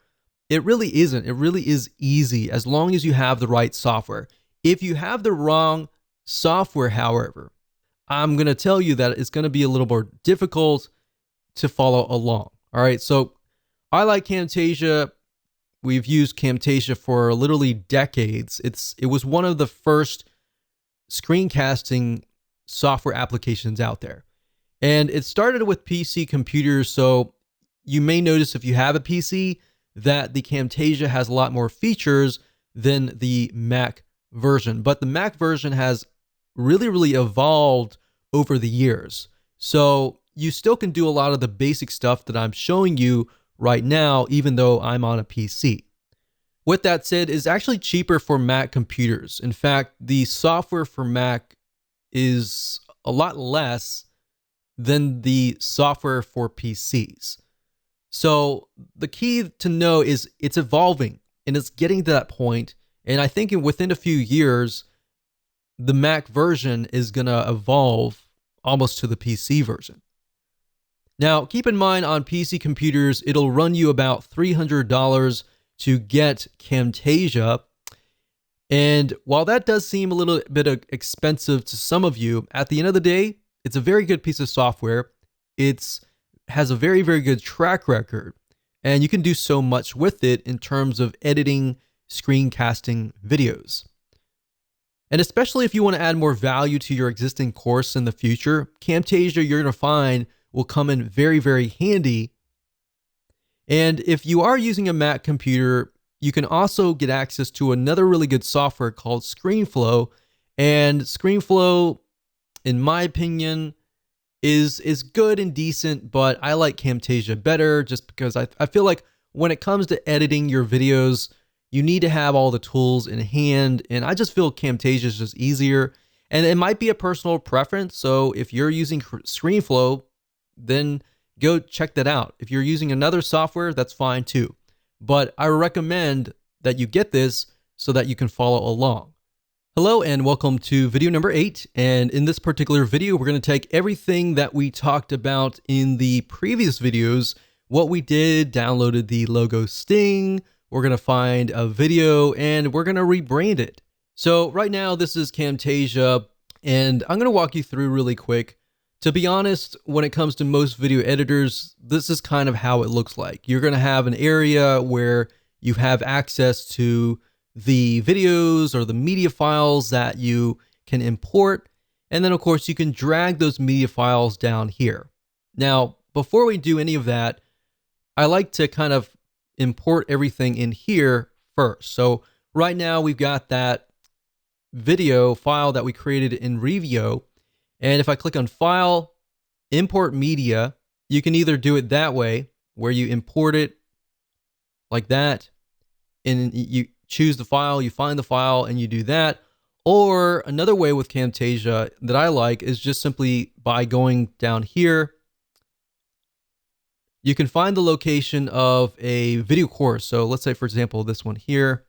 it really isn't. It really is easy as long as you have the right software. If you have the wrong software, however, I'm going to tell you that it's going to be a little more difficult to follow along. All right. So I like Camtasia. We've used Camtasia for literally decades. It was one of the first screencasting software applications out there. And it started with PC computers. So you may notice if you have a PC that the Camtasia has a lot more features than the Mac version. But the Mac version has really evolved over the years. So you still can do a lot of the basic stuff that I'm showing you right now, even though I'm on a PC. With that said, it's actually cheaper for Mac computers. In fact, the software for Mac is a lot less than the software for PCs. So the key to know is it's evolving and it's getting to that point. And I think within a few years, the Mac version is going to evolve almost to the PC version. Now, keep in mind on PC computers, it'll run you about $300 to get Camtasia. And while that does seem a little bit expensive to some of you, at the end of the day, it's a very good piece of software. It has a very good track record, and you can do so much with it in terms of editing, screencasting videos. And especially if you want to add more value to your existing course in the future, Camtasia, you're going to find, will come in very handy. And if you are using a Mac computer, you can also get access to another really good software called ScreenFlow. And ScreenFlow, in my opinion, is good and decent, but I like Camtasia better just because I feel like when it comes to editing your videos, you need to have all the tools in hand. And I just feel Camtasia is just easier. And it might be a personal preference. So if you're using ScreenFlow, then go check that out. If you're using another software, that's fine too. But I recommend that you get this so that you can follow along. Hello and welcome to video number 8. And in this particular video, we're going to take everything that we talked about in the previous videos, what we did, downloaded the logo sting, we're going to find a video, and we're going to rebrand it. So right now, this is Camtasia, and I'm going to walk you through really quick. To be honest, when it comes to most video editors, this is kind of how it looks like. You're going to have an area where you have access to the videos or the media files that you can import. And then of course you can drag those media files down here. Now, before we do any of that, I like to kind of import everything in here first. So right now we've got that video file that we created in Revio. And if I click on File, Import Media, you can either do it that way, where you import it like that, and you choose the file, you find the file, and you do that. Or another way with Camtasia that I like is just simply by going down here. You can find the location of a video course. So let's say, for example, this one here.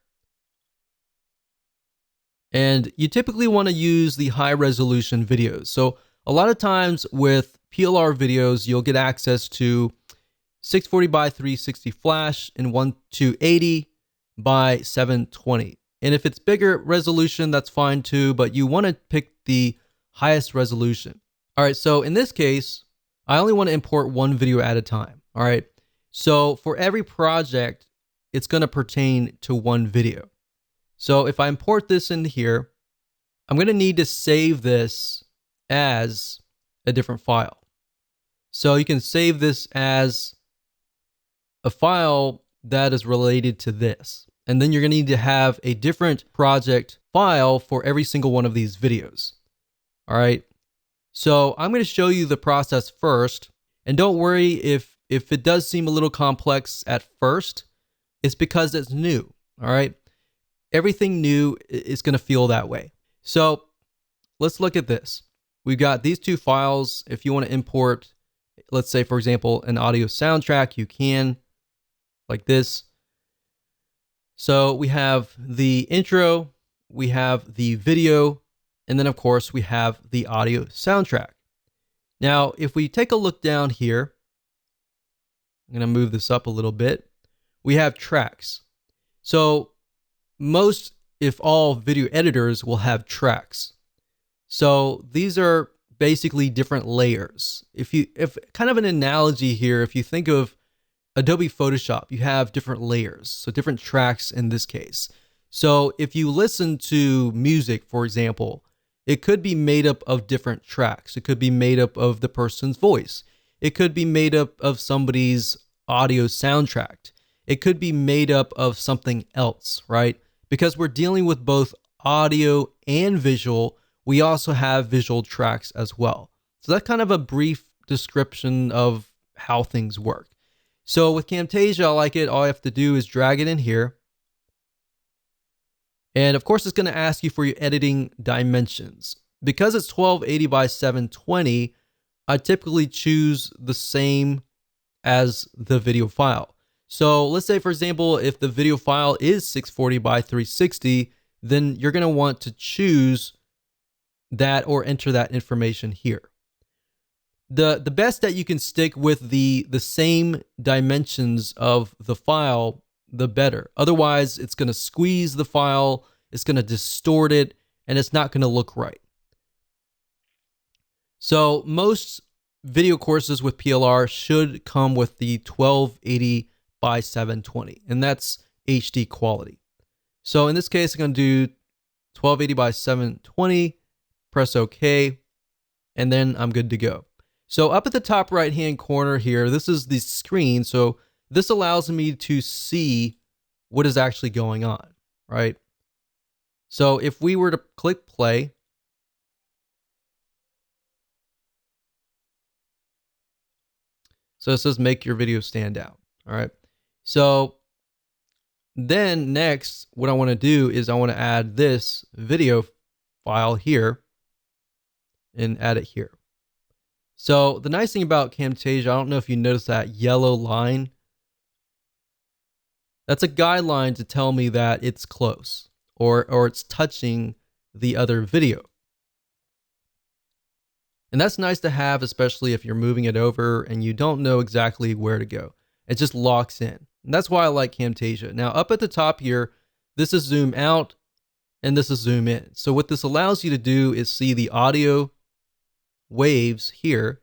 And you typically want to use the high resolution videos. So a lot of times with PLR videos, you'll get access to 640 by 360 flash and 1280 by 720. And if it's bigger resolution, that's fine too, but you want to pick the highest resolution. All right, so in this case, I only want to import one video at a time. All right, so for every project, it's going to pertain to one video. So if I import this in here, I'm going to need to save this as a different file. So you can save this as a file that is related to this. And then you're going to need to have a different project file for every single one of these videos. All right. So I'm going to show you the process first. And don't worry if it does seem a little complex at first, it's because it's new. All right. Everything new is going to feel that way. So let's look at this. We've got these two files. If you want to import let's say, for example, an audio soundtrack, you can, like this. So we have the intro, we have the video, and then of course we have the audio soundtrack. Now, if we take a look down here, I'm going to move this up a little bit. We have tracks. So most, if all, video editors will have tracks. So these are basically different layers. If kind of an analogy here, if you think of Adobe Photoshop, you have different layers, so different tracks in this case. So if you listen to music, for example, it could be made up of different tracks. It could be made up of the person's voice. It could be made up of somebody's audio soundtrack. It could be made up of something else, right? Because we're dealing with both audio and visual, we also have visual tracks as well. So that's kind of a brief description of how things work. So with Camtasia, I like it. All I have to do is drag it in here. And of course, it's going to ask you for your editing dimensions. Because it's 1280 by 720, I typically choose the same as the video file. So let's say, for example, if the video file is 640 by 360, then you're going to want to choose that or enter that information here. The best that you can stick with the same dimensions of the file, the better. Otherwise, it's going to squeeze the file, it's going to distort it, and it's not going to look right. So most video courses with PLR should come with the 1280 by 720, and that's HD quality. So in this case, I'm going to do 1280 by 720, press OK, and then I'm good to go. So up at the top right hand corner here, this is the screen. So this allows me to see what is actually going on, right? So if we were to click play, so it says make your video stand out. All right. So then next, what I want to do is I want to add this video file here and add it here. So the nice thing about Camtasia, I don't know if you noticed that yellow line. That's a guideline to tell me that it's close or it's touching the other video. And that's nice to have, especially if you're moving it over and you don't know exactly where to go. It just locks in. And that's why I like Camtasia. Now up at the top here, this is zoom out and this is zoom in. So what this allows you to do is see the audio waves here.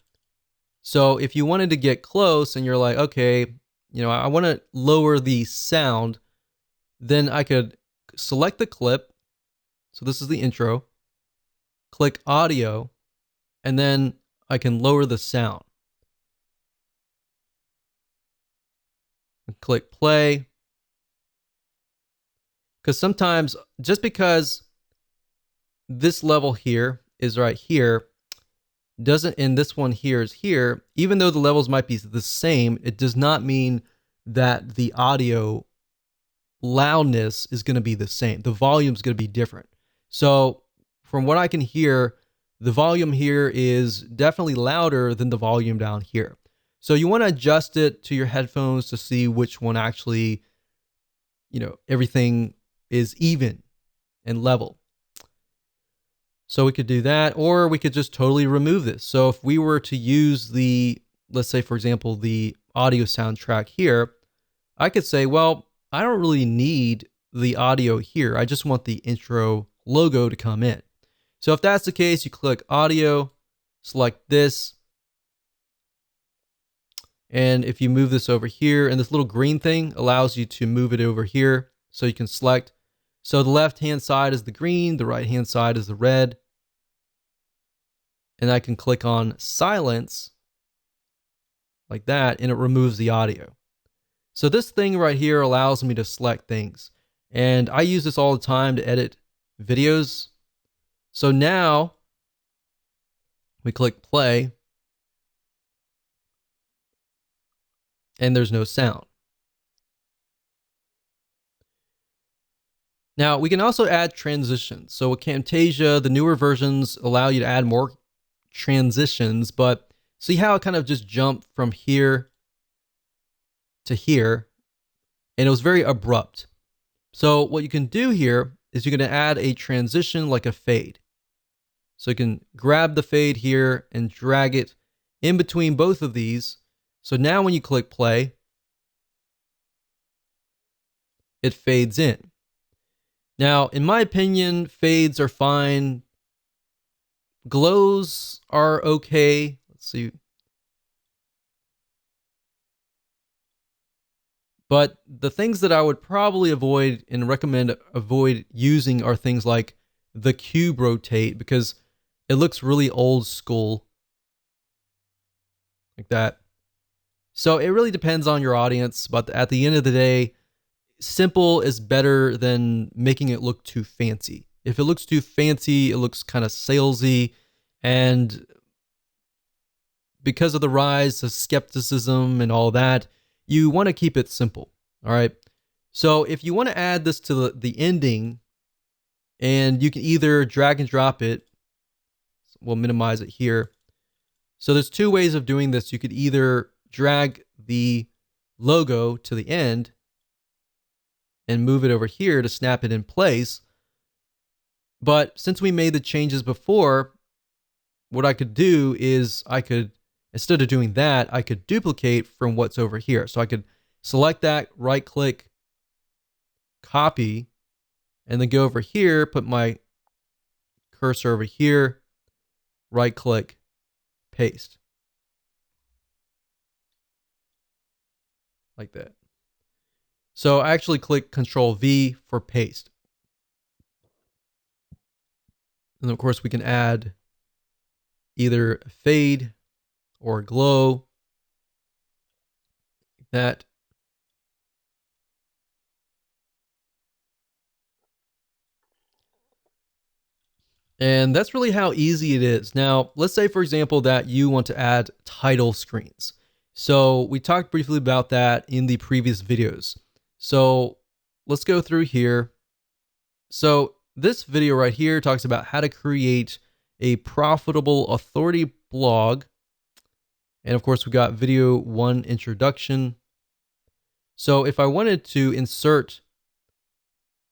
So if you wanted to get close and you're like, okay, I want to lower the sound, then I could select the clip. So this is the intro, click audio, and then I can lower the sound. Click play. Because sometimes, just because this level here is right here, doesn't, and this one here is here, even though the levels might be the same, it does not mean that the audio loudness is going to be the same. The volume is going to be different. So from what I can hear, the volume here is definitely louder than the volume down here. So you want to adjust it to your headphones to see which one actually, everything is even and level. So we could do that, or we could just totally remove this. So if we were to use the, let's say, for example, the audio soundtrack here, I could say, well, I don't really need the audio here. I just want the intro logo to come in. So if that's the case, you click audio, select this. And if you move this over here, and this little green thing allows you to move it over here, so you can select. So the left-hand side is the green, the right-hand side is the red. And I can click on silence like that, and it removes the audio. So this thing right here allows me to select things. And I use this all the time to edit videos. So now we click play, and there's no sound. Now we can also add transitions. So with Camtasia, the newer versions allow you to add more transitions, but See how it kind of just jumped from here to here, and it was very abrupt. So what you can do here is you're going to add a transition like a fade. So you can grab the fade here and drag it in between both of these. So now when you click play, it fades in. Now, in my opinion, fades are fine. Glows are okay. Let's see. But the things that I would probably avoid and recommend avoid using are things like the cube rotate, because it looks really old school like that. So it really depends on your audience, but at the end of the day, simple is better than making it look too fancy. If it looks too fancy, it looks kind of salesy, and because of the rise of skepticism and all that, you want to keep it simple. All right. So if you want to add this to the ending, and you can either drag and drop it, we'll minimize it here. So there's two ways of doing this. You could either drag the logo to the end and move it over here to snap it in place. But since we made the changes before, what I could do is instead of doing that, I could duplicate from what's over here. So I could select that, right click, copy, and then go over here, put my cursor over here, right click, paste. Like that. So I actually click Control V for paste. And of course we can add either a fade or a glow, like that. And that's really how easy it is. Now, let's say, for example, that you want to add title screens. So we talked briefly about that in the previous videos. So let's go through here. So this video right here talks about how to create a profitable authority blog. And of course, we got video 1 introduction. So if I wanted to insert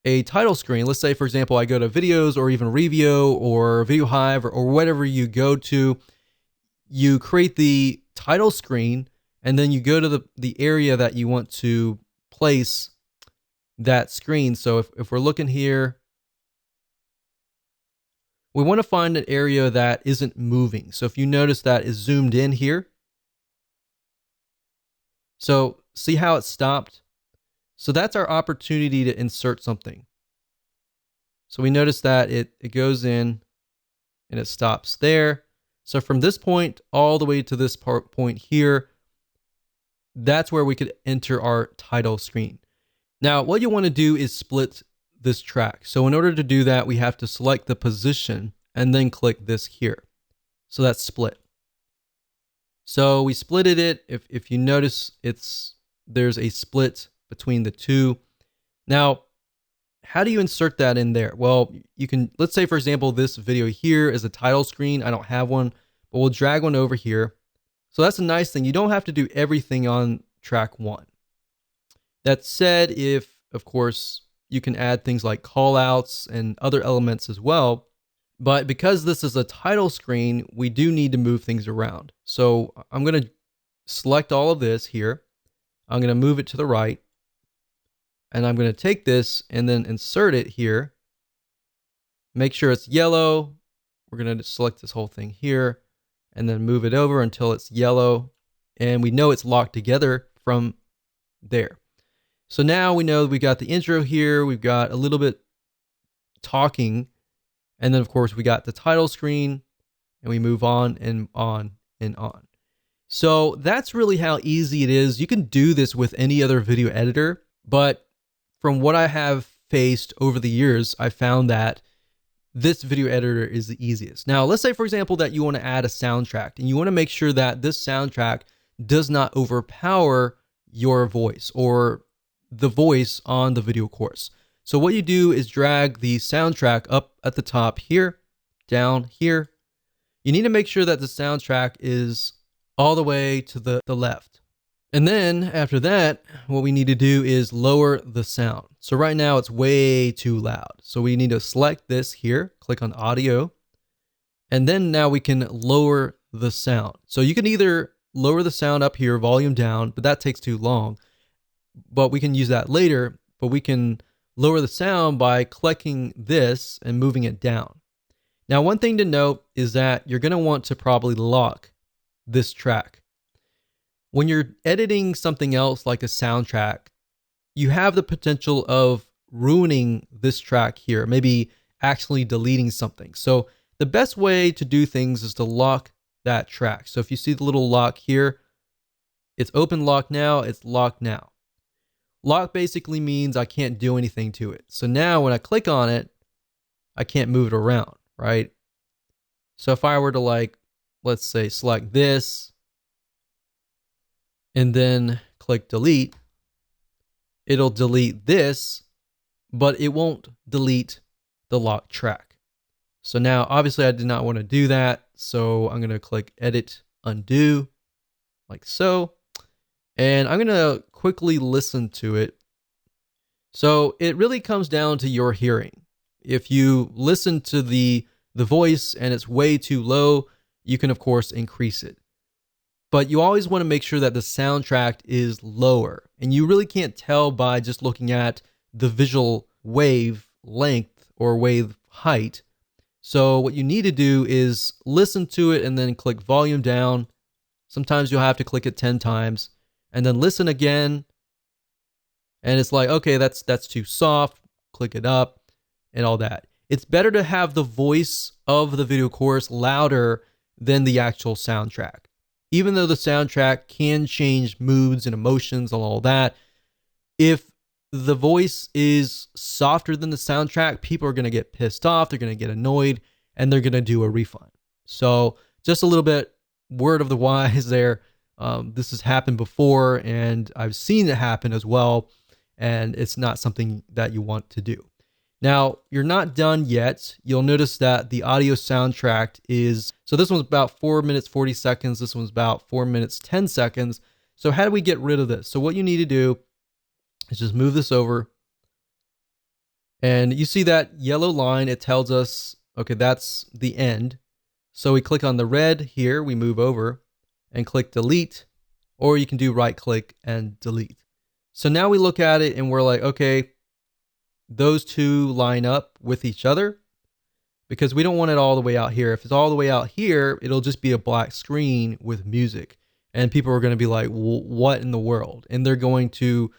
a title screen, let's say, for example, I go to videos or even Revio or Video Hive or whatever you go to, you create the title screen, and then you go to the area that you want to place that screen. So if we're looking here, we want to find an area that isn't moving. So if you notice that is zoomed in here. So see how it stopped? So that's our opportunity to insert something. So we notice that it goes in and it stops there. So from this point all the way to this point here, that's where we could enter our title screen. Now, what you want to do is split this track. So in order to do that, we have to select the position and then click this here. So that's split. So we splitted it. If you notice, there's a split between the two. Now, how do you insert that in there? Well, you can, let's say, for example, this video here is a title screen. I don't have one, but we'll drag one over here. So that's a nice thing. You don't have to do everything on track 1. That said, if, of course, you can add things like call outs and other elements as well. But because this is a title screen, we do need to move things around. So I'm going to select all of this here. I'm going to move it to the right. And I'm going to take this and then insert it here. Make sure it's yellow. We're going to select this whole thing here and then move it over until it's yellow. And we know it's locked together from there. So now we know we got the intro here. We've got a little bit talking. And then, of course, we got the title screen, and we move on and on and on. So that's really how easy it is. You can do this with any other video editor, but from what I have faced over the years, I found that this video editor is the easiest. Now, let's say, for example, that you want to add a soundtrack, and you want to make sure that this soundtrack does not overpower your voice or the voice on the video course. So what you do is drag the soundtrack up at the top here, down here. You need to make sure that the soundtrack is all the way to the left. And then after that, what we need to do is lower the sound. So right now it's way too loud. So we need to select this here, click on audio, and then now we can lower the sound. So you can either lower the sound up here, volume down, but that takes too long. But we can use that later, but we can lower the sound by clicking this and moving it down. Now, one thing to note is that you're going to want to probably lock this track. When you're editing something else like a soundtrack, you have the potential of ruining this track here, maybe actually deleting something. So the best way to do things is to lock that track. So if you see the little lock here, it's open lock now, it's locked now. Lock basically means I can't do anything to it. So now when I click on it, I can't move it around, right? So if I were to let's say select this and then click delete, it'll delete this, but it won't delete the lock track. So now obviously I did not want to do that. So I'm going to click edit, undo, like so. And I'm going to quickly listen to it. So it really comes down to your hearing. If you listen to the voice and it's way too low, you can of course increase it. But you always want to make sure that the soundtrack is lower. And you really can't tell by just looking at the visual wave length or wave height. So what you need to do is listen to it and then click volume down. Sometimes you'll have to click it 10 times. And then listen again, and it's like, okay, that's too soft, click it up, and all that. It's better to have the voice of the video course louder than the actual soundtrack. Even though the soundtrack can change moods and emotions and all that, if the voice is softer than the soundtrack, people are going to get pissed off, they're going to get annoyed, and they're going to do a refund. So just a little bit word of the wise there. This has happened before, and I've seen it happen as well, and it's not something that you want to do. Now, you're not done yet. You'll notice that the audio soundtrack is, so this one's about 4 minutes, 40 seconds. This one's about 4 minutes, 10 seconds. So how do we get rid of this? So what you need to do is just move this over, and you see that yellow line. It tells us, okay, that's the end. So we click on the red here, we move over, and click delete, or you can do right click and delete. So now we look at it and we're like, okay, those two line up with each other because we don't want it all the way out here. If it's all the way out here, it'll just be a black screen with music and people are going to be like, what in the world? And they're going to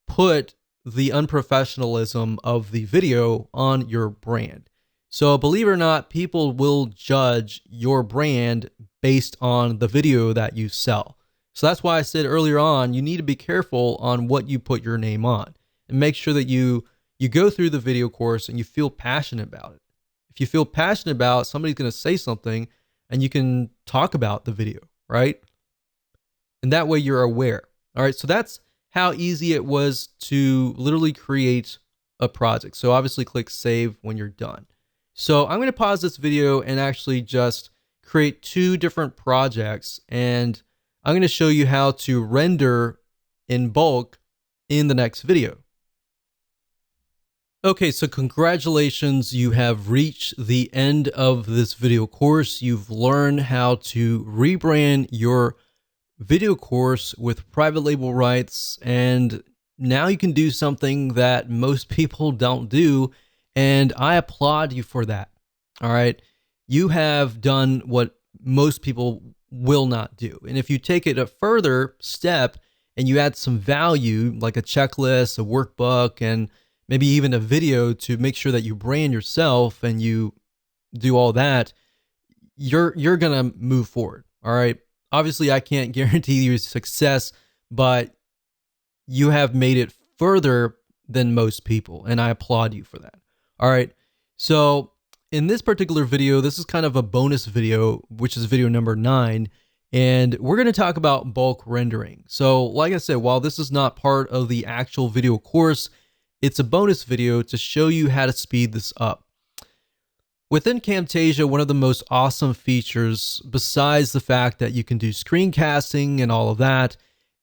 put the unprofessionalism of the video on your brand. So believe it or not, people will judge your brand based on the video that you sell. So that's why I said earlier on, you need to be careful on what you put your name on and make sure that you go through the video course and you feel passionate about it. If you feel passionate about it, somebody's going to say something and you can talk about the video, right? And that way you're aware. All right. So that's how easy it was to literally create a project. So obviously click save when you're done. So I'm going to pause this video and actually just create two different projects, and I'm going to show you how to render in bulk in the next video. Okay, so congratulations, you have reached the end of this video course. You've learned how to rebrand your video course with private label rights, and now you can do something that most people don't do, and I applaud you for that. All right. You have done what most people will not do. And if you take it a further step and you add some value, like a checklist, a workbook, and maybe even a video to make sure that you brand yourself and you do all that, you're going to move forward. All right. Obviously, I can't guarantee you success, but you have made it further than most people, and I applaud you for that. All right. So in this particular video, this is kind of a bonus video, which is video number 9, and we're going to talk about bulk rendering. So like I said, while this is not part of the actual video course, it's a bonus video to show you how to speed this up. Within Camtasia, one of the most awesome features, besides the fact that you can do screencasting and all of that,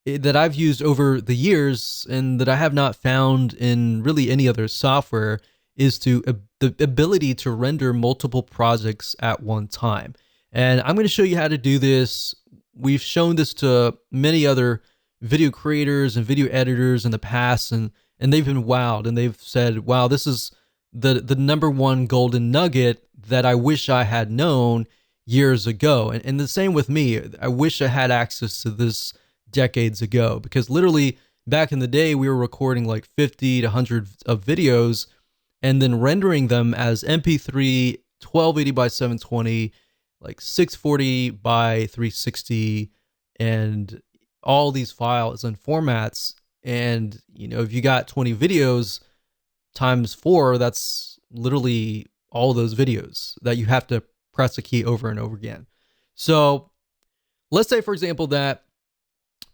that I've used over the years and that I have not found in really any other software, is the ability to render multiple projects at one time. And I'm going to show you how to do this. We've shown this to many other video creators and video editors in the past, and they've been wowed, and they've said, wow, this is the number one golden nugget that I wish I had known years ago. And the same with me. I wish I had access to this decades ago, because literally back in the day, we were recording like 50 to 100 of videos and then rendering them as MP3, 1280 by 720, like 640 by 360, and all these files and formats. And, you know, if you got 20 videos times 4, that's literally all those videos that you have to press a key over and over again. So let's say, for example, that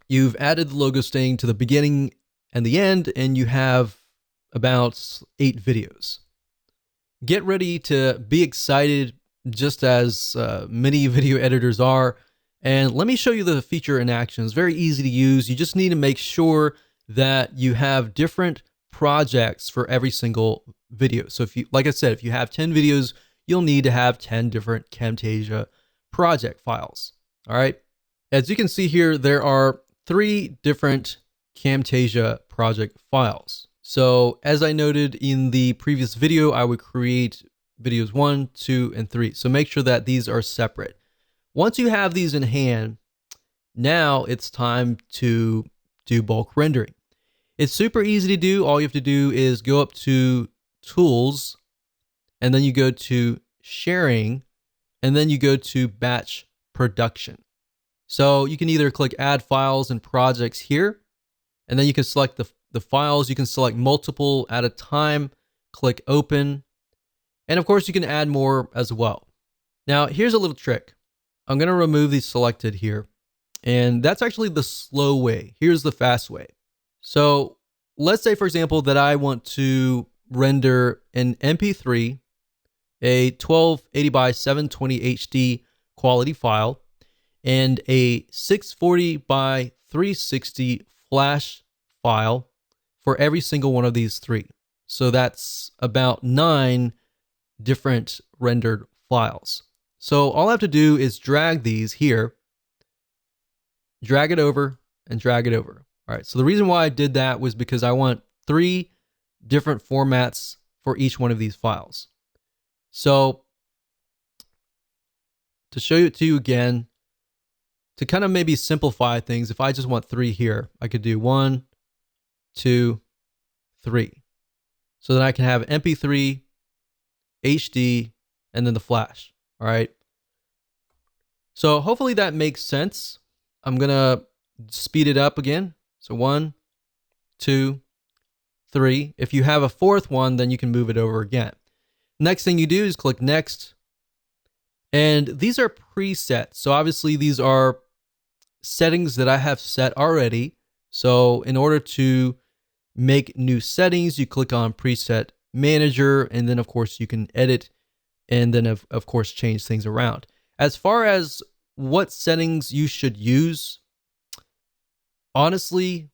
you've added the logo stain to the beginning and the end, and you have about 8 videos. Get ready to be excited, just as many video editors are. And let me show you the feature in action. It's very easy to use. You just need to make sure that you have different projects for every single video. So if you, like I said, if you have 10 videos, you'll need to have 10 different Camtasia project files. All right. As you can see here, there are 3 different Camtasia project files. So as I noted in the previous video, I would create videos 1, 2, and 3. So make sure that these are separate. Once you have these in hand, now it's time to do bulk rendering. It's super easy to do. All you have to do is go up to Tools, and then you go to Sharing, and then you go to Batch Production. So you can either click Add Files and Projects here, and then you can select the files. You can select multiple at a time, click Open, and of course you can add more as well. Now here's a little trick. I'm going to remove these selected here, and that's actually the slow way. Here's the fast way. So let's say, for example, that I want to render an MP3, a 1280 by 720 HD quality file, and a 640 by 360 flash file for every single one of these 3. So that's about 9 different rendered files. So all I have to do is drag these here, drag it over, and drag it over. All right, so the reason why I did that was because I want 3 different formats for each one of these files. So to show it to you again, to kind of maybe simplify things, if I just want 3 here, I could do 1, 2, 3. So then I can have MP3, HD, and then the flash. All right. So hopefully that makes sense. I'm going to speed it up again. So 1, 2, 3. If you have a 4th one, then you can move it over again. Next thing you do is click Next. And these are presets. So obviously these are settings that I have set already. So in order to make new settings, you click on Preset Manager, and then of course you can edit and then of course change things around. As far as what settings you should use, honestly,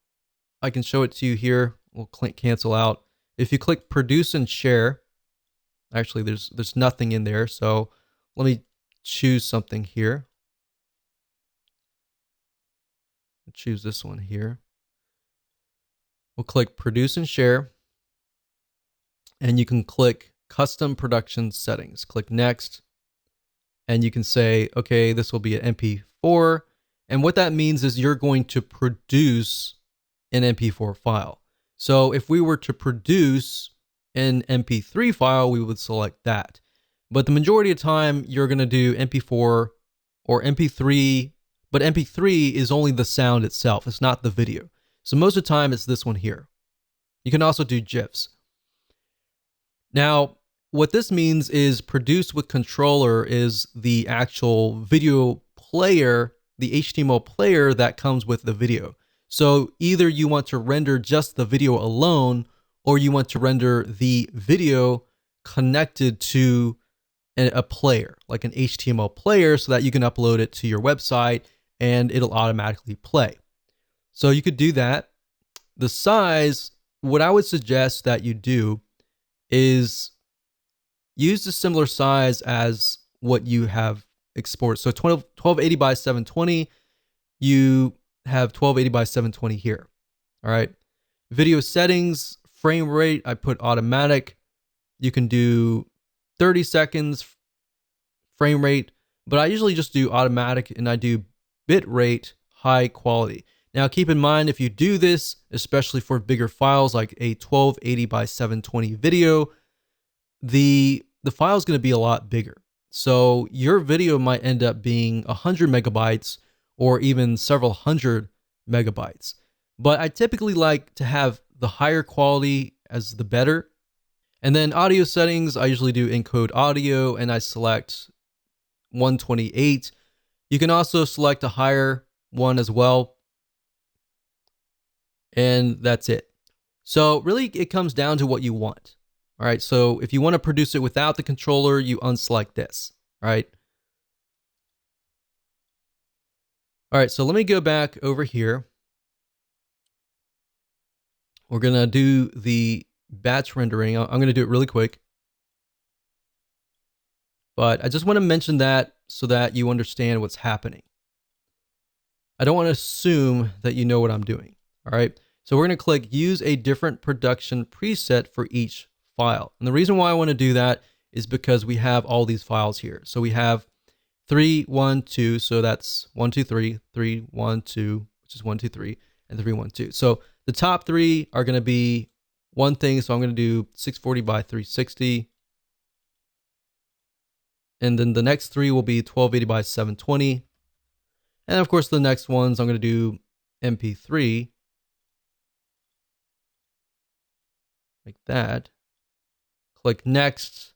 I can show it to you here. We'll click cancel out. If you click Produce and Share, actually there's nothing in there. So let me choose something here. Choose this one here. We'll click Produce and Share, and you can click Custom Production Settings. Click Next, and you can say, okay, this will be an MP4. And what that means is you're going to produce an MP4 file. So if we were to produce an MP3 file, we would select that. But the majority of the time, you're going to do MP4 or MP3, but MP3 is only the sound itself. It's not the video. So most of the time, it's this one here. You can also do GIFs. Now, what this means is Produce with Controller is the actual video player, the HTML player that comes with the video. So either you want to render just the video alone, or you want to render the video connected to a player, like an HTML player, so that you can upload it to your website and it'll automatically play. So you could do that. The size, what I would suggest that you do is use a similar size as what you have exported. So 1280 by 720, you have 1280 by 720 here. All right. Video settings, frame rate, I put automatic. You can do 30 seconds frame rate, but I usually just do automatic, and I do bit rate high quality. Now keep in mind, if you do this, especially for bigger files like a 1280 by 720 video, the file is going to be a lot bigger. So your video might end up being 100 megabytes or even several hundred megabytes. But I typically like to have the higher quality as the better. And then audio settings, I usually do encode audio and I select 128. You can also select a higher one as well. And that's it. So really it comes down to what you want. All right. So if you want to produce it without the controller, you unselect this. All right. All right. So let me go back over here. We're going to do the batch rendering. I'm going to do it really quick. But I just want to mention that so that you understand what's happening. I don't want to assume that you know what I'm doing. All right. So we're going to click use a different production preset for each file. And the reason why I want to do that is because we have all these files here. So we have 3, 1, 2. So that's 1, 2, 3, 3, 1, 2, which is 1, 2, 3, and 3, 1, 2. So the top 3 are going to be one thing. So I'm going to do 640 by 360. And then the next 3 will be 1280 by 720. And of course, the next ones I'm going to do MP3. Like that. Click next.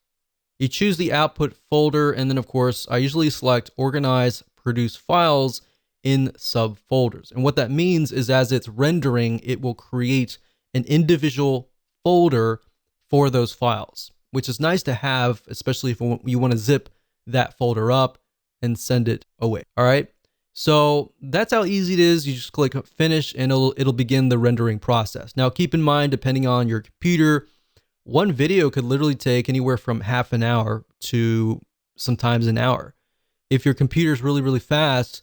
You choose the output folder, and then of course I usually select organize produce files in subfolders. And what that means is as it's rendering, it will create an individual folder for those files, which is nice to have, especially if you want to zip that folder up and send it away. All right. So that's how easy it is. You just click finish and it'll begin the rendering process. Now keep in mind, depending on your computer, one video could literally take anywhere from half an hour to sometimes an hour. If your computer is really, really fast,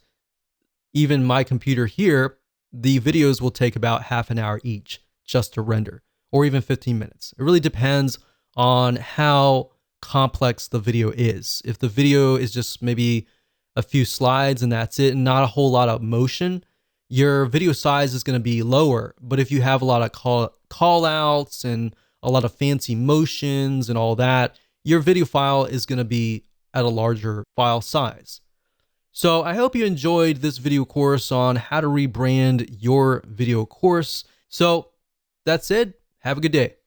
even my computer here, the videos will take about half an hour each just to render, or even 15 minutes. It really depends on how complex the video is. If the video is just maybe a few slides and that's it, and not a whole lot of motion, your video size is going to be lower. But if you have a lot of call outs and a lot of fancy motions and all that, your video file is going to be at a larger file size. So I hope you enjoyed this video course on how to rebrand your video course. So that's it. Have a good day.